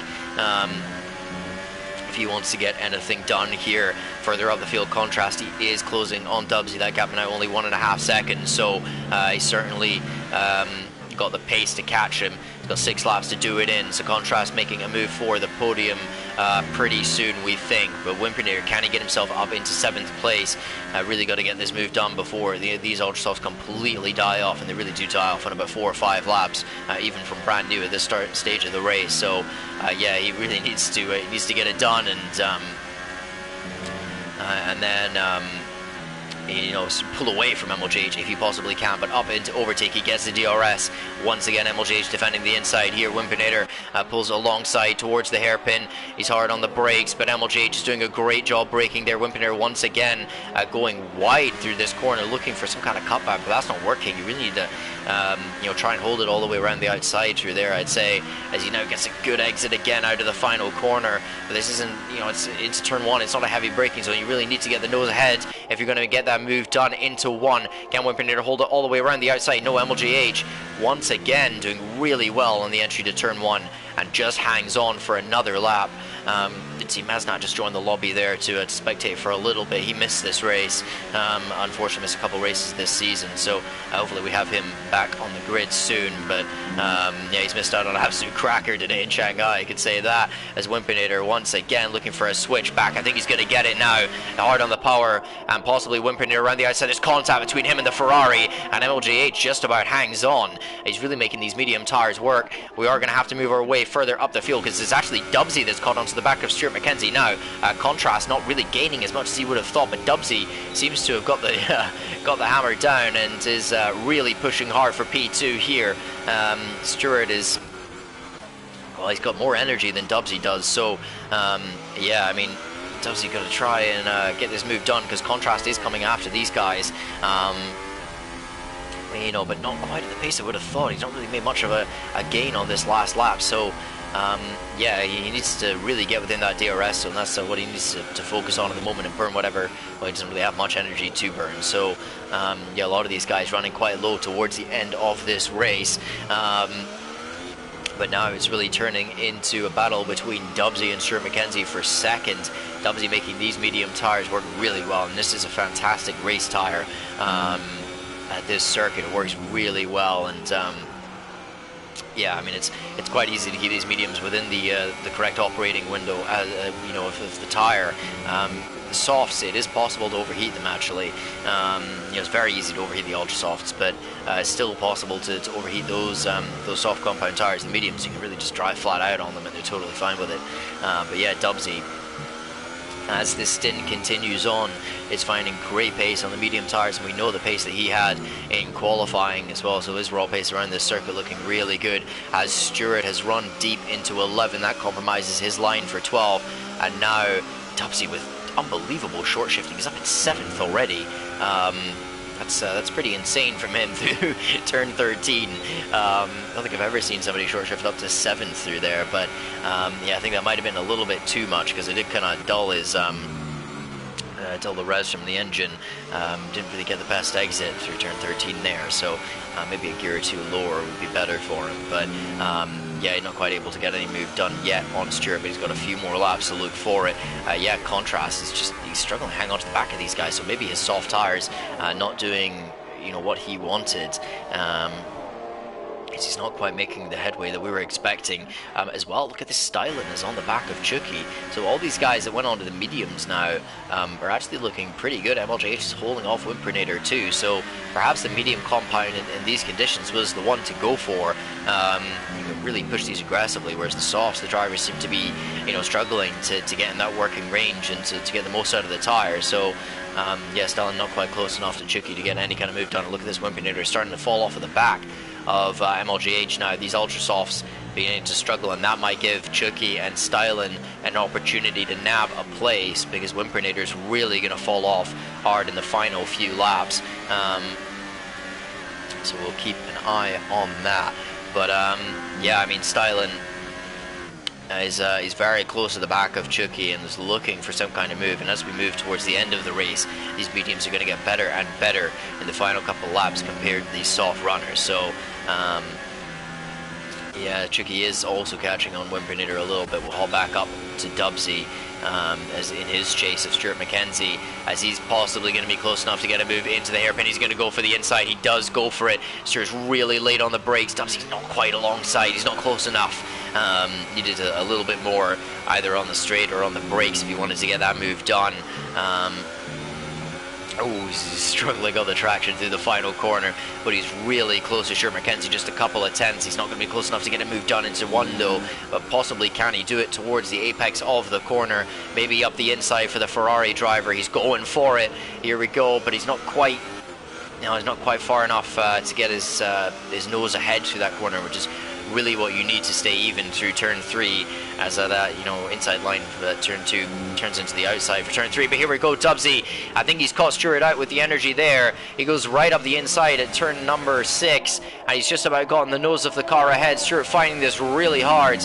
if he wants to get anything done here. Further up the field, Contrast, he is closing on Dubsy. That gap now only 1.5 seconds, so he certainly got the pace to catch him. He's got 6 laps to do it in, so Contrast making a move for the podium pretty soon, we think. But Wimpinator, can he get himself up into 7th place? Really got to get this move done before these Ultrasofts completely die off, and they really do die off in about 4 or 5 laps, even from brand new at this stage of the race. So yeah, he really needs to get it done, and then you know, pull away from MLJH if he possibly can, but up into overtake, he gets the DRS. Once again, MLJH defending the inside here. Wimpinator pulls alongside towards the hairpin. He's hard on the brakes, but MLJH is doing a great job braking there. Wimpinator once again going wide through this corner, looking for some kind of cutback, but that's not working. You really need to you know, try and hold it all the way around the outside through there, I'd say, as he now gets a good exit again out of the final corner. But this isn't, you know, it's turn 1, it's not a heavy braking zone. You really need to get the nose ahead if you're going to get that move done into 1. Can Wimpinator hold it all the way around the outside? No, MLJH once again doing really well on the entry to turn 1 and just hangs on for another lap. Team Maznat just joined the lobby there to spectate for a little bit. He missed this race, unfortunately missed a couple races this season, so hopefully we have him back on the grid soon. But yeah, he's missed out on an absolute cracker today in Shanghai, I could say that, as Wimpinator once again looking for a switch back. I think he's going to get it now, hard on the power, and possibly Wimpinator around the outside. There's contact between him and the Ferrari, and MLJH just about hangs on. He's really making these medium tires work. We are going to have to move our way further up the field, because it's actually Dubsy that's caught onto the back of Stuart McKenzie now. Contrast not really gaining as much as he would have thought, but Dubsy seems to have got the hammer down and is really pushing hard for P2 here. Stuart is, well, he's got more energy than Dubsy does, so yeah, I mean, Dubsy got to try and get this move done, because Contrast is coming after these guys. You know, but not quite at the pace I would have thought. He's not really made much of a gain on this last lap, so yeah, he needs to really get within that DRS, so that's what he needs to focus on at the moment and burn whatever. Well, he doesn't really have much energy to burn, so yeah, a lot of these guys running quite low towards the end of this race. But now it's really turning into a battle between Dubsy and Stuart McKenzie for second. Dubsy making these medium tires work really well, and this is a fantastic race tire. At this circuit, it works really well, and yeah, I mean, it's quite easy to keep these mediums within the correct operating window. You know, if the tire, the softs, it is possible to overheat them actually. You know, it's very easy to overheat the ultra softs, but it's still possible to overheat those soft compound tires. The mediums, you can really just drive flat out on them, and they're totally fine with it. But yeah, Dubsy, as this stint continues on, is finding great pace on the medium tires, and we know the pace that he had in qualifying as well, so his raw pace around this circuit looking really good, as Stuart has run deep into 11. That compromises his line for 12, and now Dubsy with unbelievable short shifting. He's up in 7th already. That's pretty insane from him through turn 13. I don't think I've ever seen somebody short shift up to 7th through there, but yeah, I think that might have been a little bit too much, because it did kind of dull his dull the res from the engine. Didn't really get the best exit through turn 13 there, so maybe a gear or 2 lower would be better for him. But yeah, he's not quite able to get any move done yet on Stuart, but he's got a few more laps to look for it. Yeah, Contrast is just, he's struggling to hang on to the back of these guys, so maybe his soft tires not doing, you know, what he wanted. He's not quite making the headway that we were expecting. As well, look at this, Stylen is on the back of Chucky. So all these guys that went on to the mediums now are actually looking pretty good. MLJH is holding off Wimpinator too, so perhaps the medium compound in these conditions was the one to go for. You can really push these aggressively, whereas the softs, the drivers seem to be, you know, struggling to get in that working range and to get the most out of the tire. So yeah, Stylen not quite close enough to Chucky to get any kind of move done. Look at this, Wimpinator starting to fall off of the back of MLJH now. These ultra softs beginning to struggle, and that might give Chucky and Stylen an opportunity to nab a place, because Wimpinator's really going to fall off hard in the final few laps. So we'll keep an eye on that. But yeah, I mean, Stylen is very close to the back of Chucky and is looking for some kind of move, and as we move towards the end of the race, these mediums are going to get better and better in the final couple of laps compared to these soft runners. So Yeah, Chucky is also catching on Wimpinator a little bit. We'll haul back up to Dubsy as in his chase of Stuart McKenzie, as he's possibly going to be close enough to get a move into the hairpin. He's going to go for the inside. He does go for it. Stuart's really late on the brakes. Dubsy's not quite alongside. He's not close enough. Needed a little bit more either on the straight or on the brakes if he wanted to get that move done. Oh, he's struggling on the traction through the final corner, but he's really close to Stuart McKenzie, just a couple of tenths. He's not going to be close enough to get a move done into one though, but possibly can he do it towards the apex of the corner, maybe up the inside for the Ferrari driver. He's going for it. Here we go, but he's not quite, he's not quite far enough to get his nose ahead through that corner, which is really what you need to stay even through turn 3, as that inside line for turn 2 turns into the outside for turn 3. But here we go, Dubsy. I think he's caught Stuart out with the energy there. He goes right up the inside at turn number 6, and he's just about gotten the nose of the car ahead. Stuart finding this really hard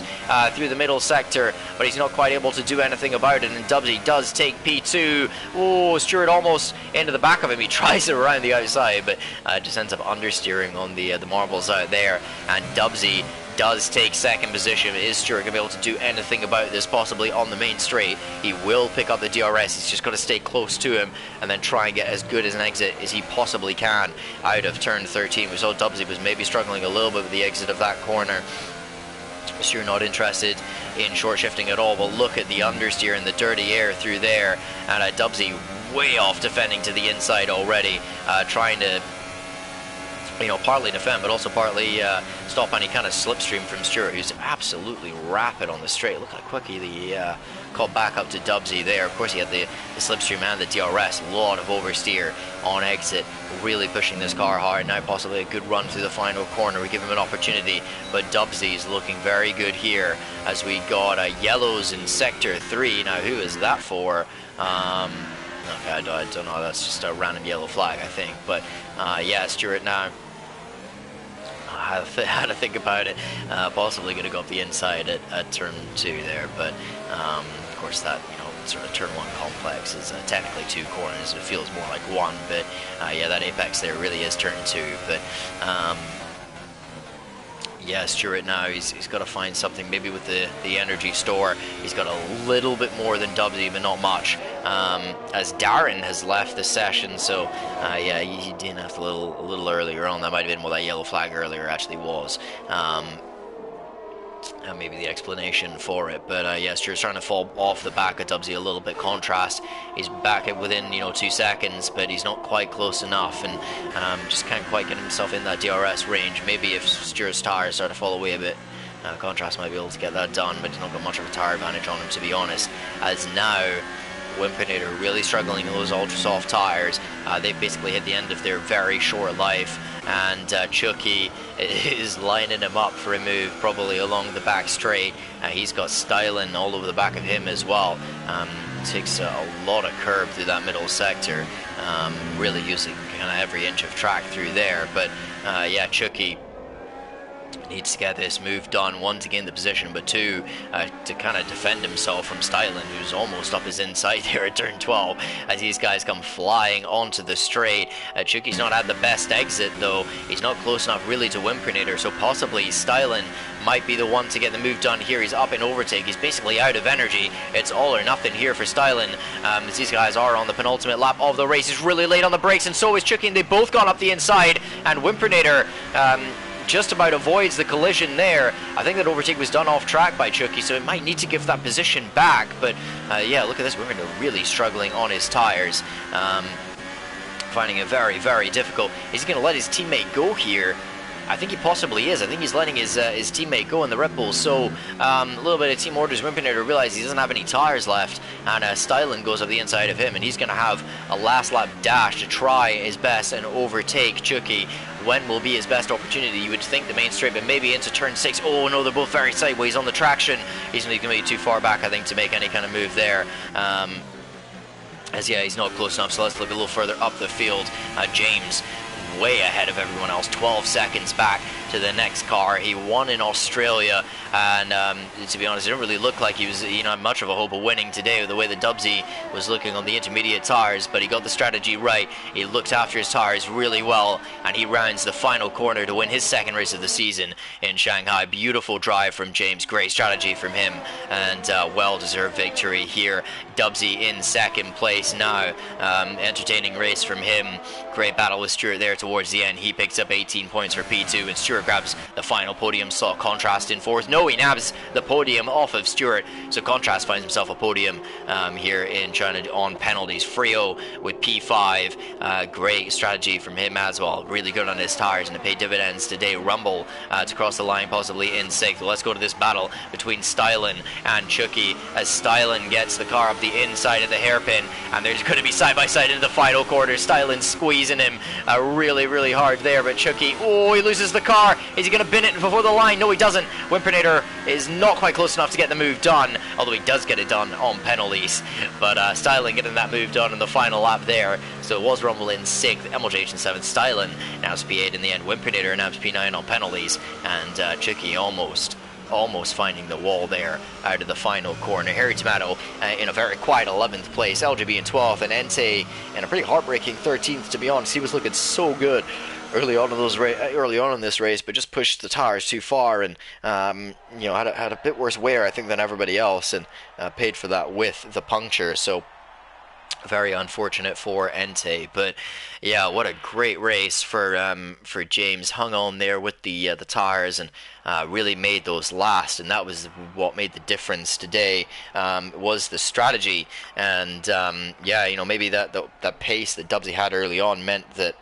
through the middle sector, but he's not quite able to do anything about it, and Dubsy does take P2. Oh, Stuart almost into the back of him. He tries it around the outside, but just ends up understeering on the marbles out there, and Dubsy does take second position. Is Stuart going to be able to do anything about this, possibly on the main straight? He will pick up the DRS. He's just got to stay close to him and then try and get as good as an exit as he possibly can out of turn 13. We saw Dubsy was maybe struggling a little bit with the exit of that corner. Stuart not interested in short shifting at all, but look at the understeer and the dirty air through there, and Dubsy way off defending to the inside already, trying to partly defend, but also partly stop any kind of slipstream from Stuart, who's absolutely rapid on the straight. Look how quick he caught back up to Dubsy there. Of course, he had the slipstream and the DRS. A lot of oversteer on exit, really pushing this car hard. Now possibly a good run through the final corner. We give him an opportunity, but Dubsy is looking very good here, as we got yellows in sector 3. Now, who is that for? Okay, I don't know. That's just a random yellow flag, I think. But yeah, Stuart now, how to think about it, possibly going to go up the inside at turn 2 there, but of course that sort of turn 1 complex is technically 2 corners. It feels more like 1, but yeah, that apex there really is turn 2. But yeah, Stuart now, he's got to find something, maybe with the energy store. He's got a little bit more than Dubsy, but not much, as Darren has left the session. So yeah, he did have a little earlier on. That might have been what that yellow flag earlier actually was. Maybe the explanation for it, but yeah, Stuart's trying to fall off the back of Dubsy a little bit. Contrast, he's back at within 2 seconds, but he's not quite close enough, and just can't quite get himself in that DRS range. Maybe if Stuart's tires start to fall away a bit, Contrast might be able to get that done, but he's not got much of a tire advantage on him, to be honest, as now Wimpinator really struggling in those ultra soft tires. They've basically hit the end of their very short life, and Chucky is lining him up for a move probably along the back straight. He's got styling all over the back of him as well. Takes a lot of curb through that middle sector, really using kind of every inch of track through there. But yeah, Chucky needs to get this move done, 1 to gain the position, but 2 to kind of defend himself from Stylen, who's almost up his inside here at turn 12 as these guys come flying onto the straight. Chucky's not had the best exit though. He's not close enough really to Wimpinator, so possibly Stylen might be the one to get the move done here. He's up in overtake. He's basically out of energy. It's all or nothing here for Stylen, as these guys are on the penultimate lap of the race. He's really late on the brakes, and so is Chucky, and they've both gone up the inside, and Wimpinator just about avoids the collision there. I think that overtake was done off track by Chucky, so it might need to give that position back. But yeah, look at this. We're really struggling on his tires, finding it very, very difficult. Is he going to let his teammate go here? I think he possibly is. I think he's letting his teammate go in the Red Bull. So a little bit of team orders. Wimpinator realizes he doesn't have any tires left, and Stylen goes up the inside of him, and he's going to have a last lap dash to try his best and overtake Chucky. When will be his best opportunity? You would think the main straight, but maybe into turn 6. Oh no, they're both very sideways on the traction. He's going to be too far back, I think, to make any kind of move there. As yeah, he's not close enough, so let's look a little further up the field. James way ahead of everyone else, 12 seconds back to the next car. He won in Australia, and to be honest, it didn't really look like he was, much of a hope of winning today with the way the Dubsy was looking on the intermediate tires, but he got the strategy right. He looked after his tires really well, and he rounds the final corner to win his second race of the season in Shanghai. Beautiful drive from James, great strategy from him, and well-deserved victory here. Dubsy in second place now. Entertaining race from him. Great battle with Stewart there towards the end. He picks up 18 points for P2, and Stewart grabs the final podium slot. Contrast in fourth. No, he nabs the podium off of Stewart, so Contrast finds himself a podium here in China on penalties. Frio with P5. Great strategy from him as well. Really good on his tires, and it paid dividends today. Rumble to cross the line, possibly in sixth. Let's go to this battle between Stylen and Chucky, as Stylen gets the car up the inside of the hairpin, and there's going to be side-by-side into the final quarter. Stylen squeezing him really, really hard there, but Chucky, he loses the car. Is he going to bin it before the line? No, he doesn't. Wimpinator is not quite close enough to get the move done, although he does get it done on penalties. But Stylen getting that move done in the final lap there. So it was Rumble in 6th, MLJH in 7th, Stylen now P8 in the end, Wimpinator now P9 on penalties, and Chucky almost finding the wall there out of the final corner. Harry Tomato in a very quiet 11th place, LGB in 12th, and Entei in a pretty heartbreaking 13th, to be honest. He was looking so good early on in this race, but just pushed the tires too far, and had a bit worse wear, I think, than everybody else, and paid for that with the puncture. So very unfortunate for Entei, but yeah, what a great race for James. Hung on there with the tires, and really made those last, and that was what made the difference today. Was the strategy, and maybe that pace that Dubsy had early on meant that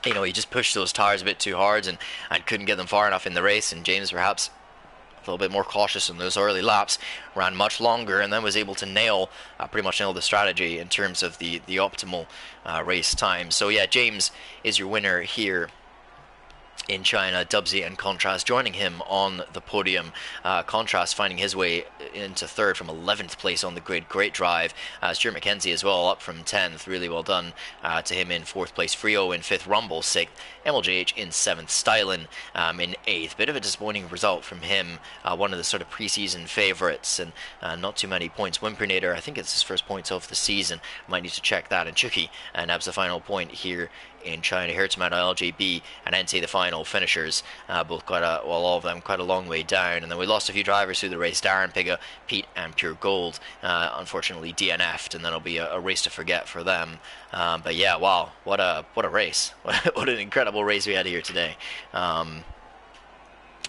he just pushed those tires a bit too hard and couldn't get them far enough in the race, and James perhaps a little bit more cautious in those early laps, ran much longer, and then was able to pretty much nail the strategy in terms of the optimal race time. So yeah, James is your winner here in China. Dubsy and Contrast joining him on the podium. Contrast finding his way into third from 11th place on the grid. Great drive. Stuart McKenzie as well, up from 10th. Really well done to him in 4th place. Frio in 5th. Rumble 6th. MLJH in 7th. Stylen in 8th. Bit of a disappointing result from him. One of the sort of preseason favourites, and not too many points. Wimpinator, I think it's his first points of the season. Might need to check that. And Chucky nabs the final point here in China. Hertzman, LJB, and Entei the final finishers, both all of them quite a long way down. And then we lost a few drivers through the race. Darren Pigga, Pete, and Pure Gold unfortunately DNF'd, and that'll be a race to forget for them. But yeah, wow, what a race. What an incredible race we had here today.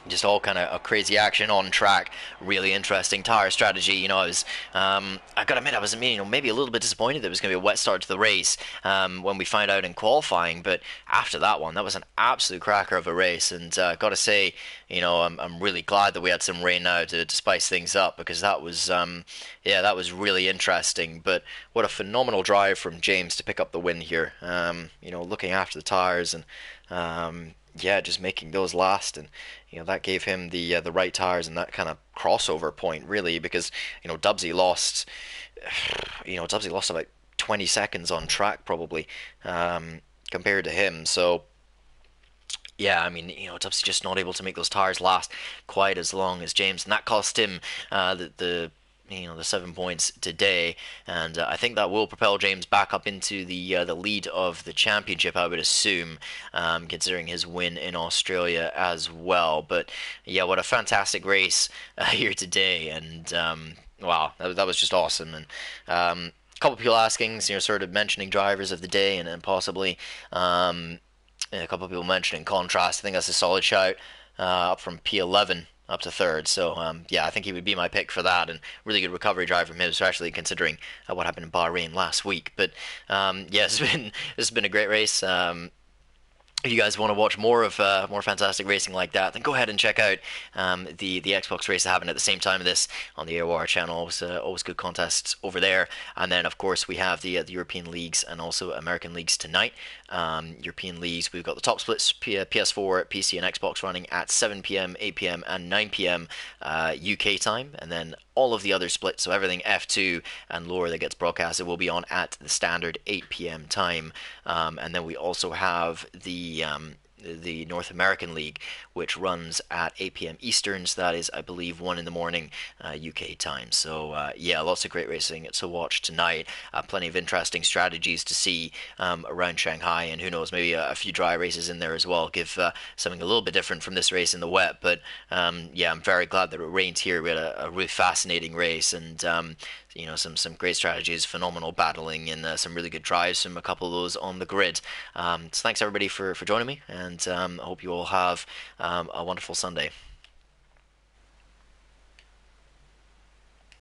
Just all kind of crazy action on track, really interesting tire strategy. I gotta admit, I was maybe a little bit disappointed that it was going to be a wet start to the race when we found out in qualifying, but after that one, that was an absolute cracker of a race, and gotta say, I'm really glad that we had some rain now to spice things up, because that was that was really interesting. But what a phenomenal drive from James to pick up the win here. Looking after the tires, and just making those last, and that gave him the right tires and that kind of crossover point, really, because Dubsy lost about 20 seconds on track probably compared to him. So yeah, Dubsy just not able to make those tires last quite as long as James, and that cost him the 7 points today, and I think that will propel James back up into the lead of the championship, I would assume, considering his win in Australia as well. But yeah, what a fantastic race here today, and wow, that was just awesome. And a couple people asking, sort of mentioning drivers of the day, and possibly a couple people mentioning Contrast. I think that's a solid shout, up from P11 up to third. So I think he would be my pick for that, and really good recovery drive from him, especially considering what happened in Bahrain last week. But this has been a great race. if you guys want to watch more of more fantastic racing like that, then go ahead and check out the Xbox race happening at the same time of this on the AOR channel. Always good contests over there. And then of course we have the European leagues and also American leagues tonight. European leagues, we've got the top splits PS4, PC, and Xbox running at 7 p.m., 8 p.m., and 9 p.m. UK time, and then all of the other splits, so everything F2 and lower that gets broadcasted, will be on at the standard 8 p.m. time. And then we also have the North American League, which runs at 8 p.m. Eastern. So that is, I believe, 1 in the morning UK time. So yeah, lots of great racing to watch tonight. Plenty of interesting strategies to see around Shanghai, and who knows, maybe a few dry races in there as well. Give something a little bit different from this race in the wet. But yeah, I'm very glad that it rained here. We had a really fascinating race, and some great strategies, phenomenal battling, and some really good drives from a couple of those on the grid. So thanks everybody for joining me, and I hope you all have a wonderful Sunday.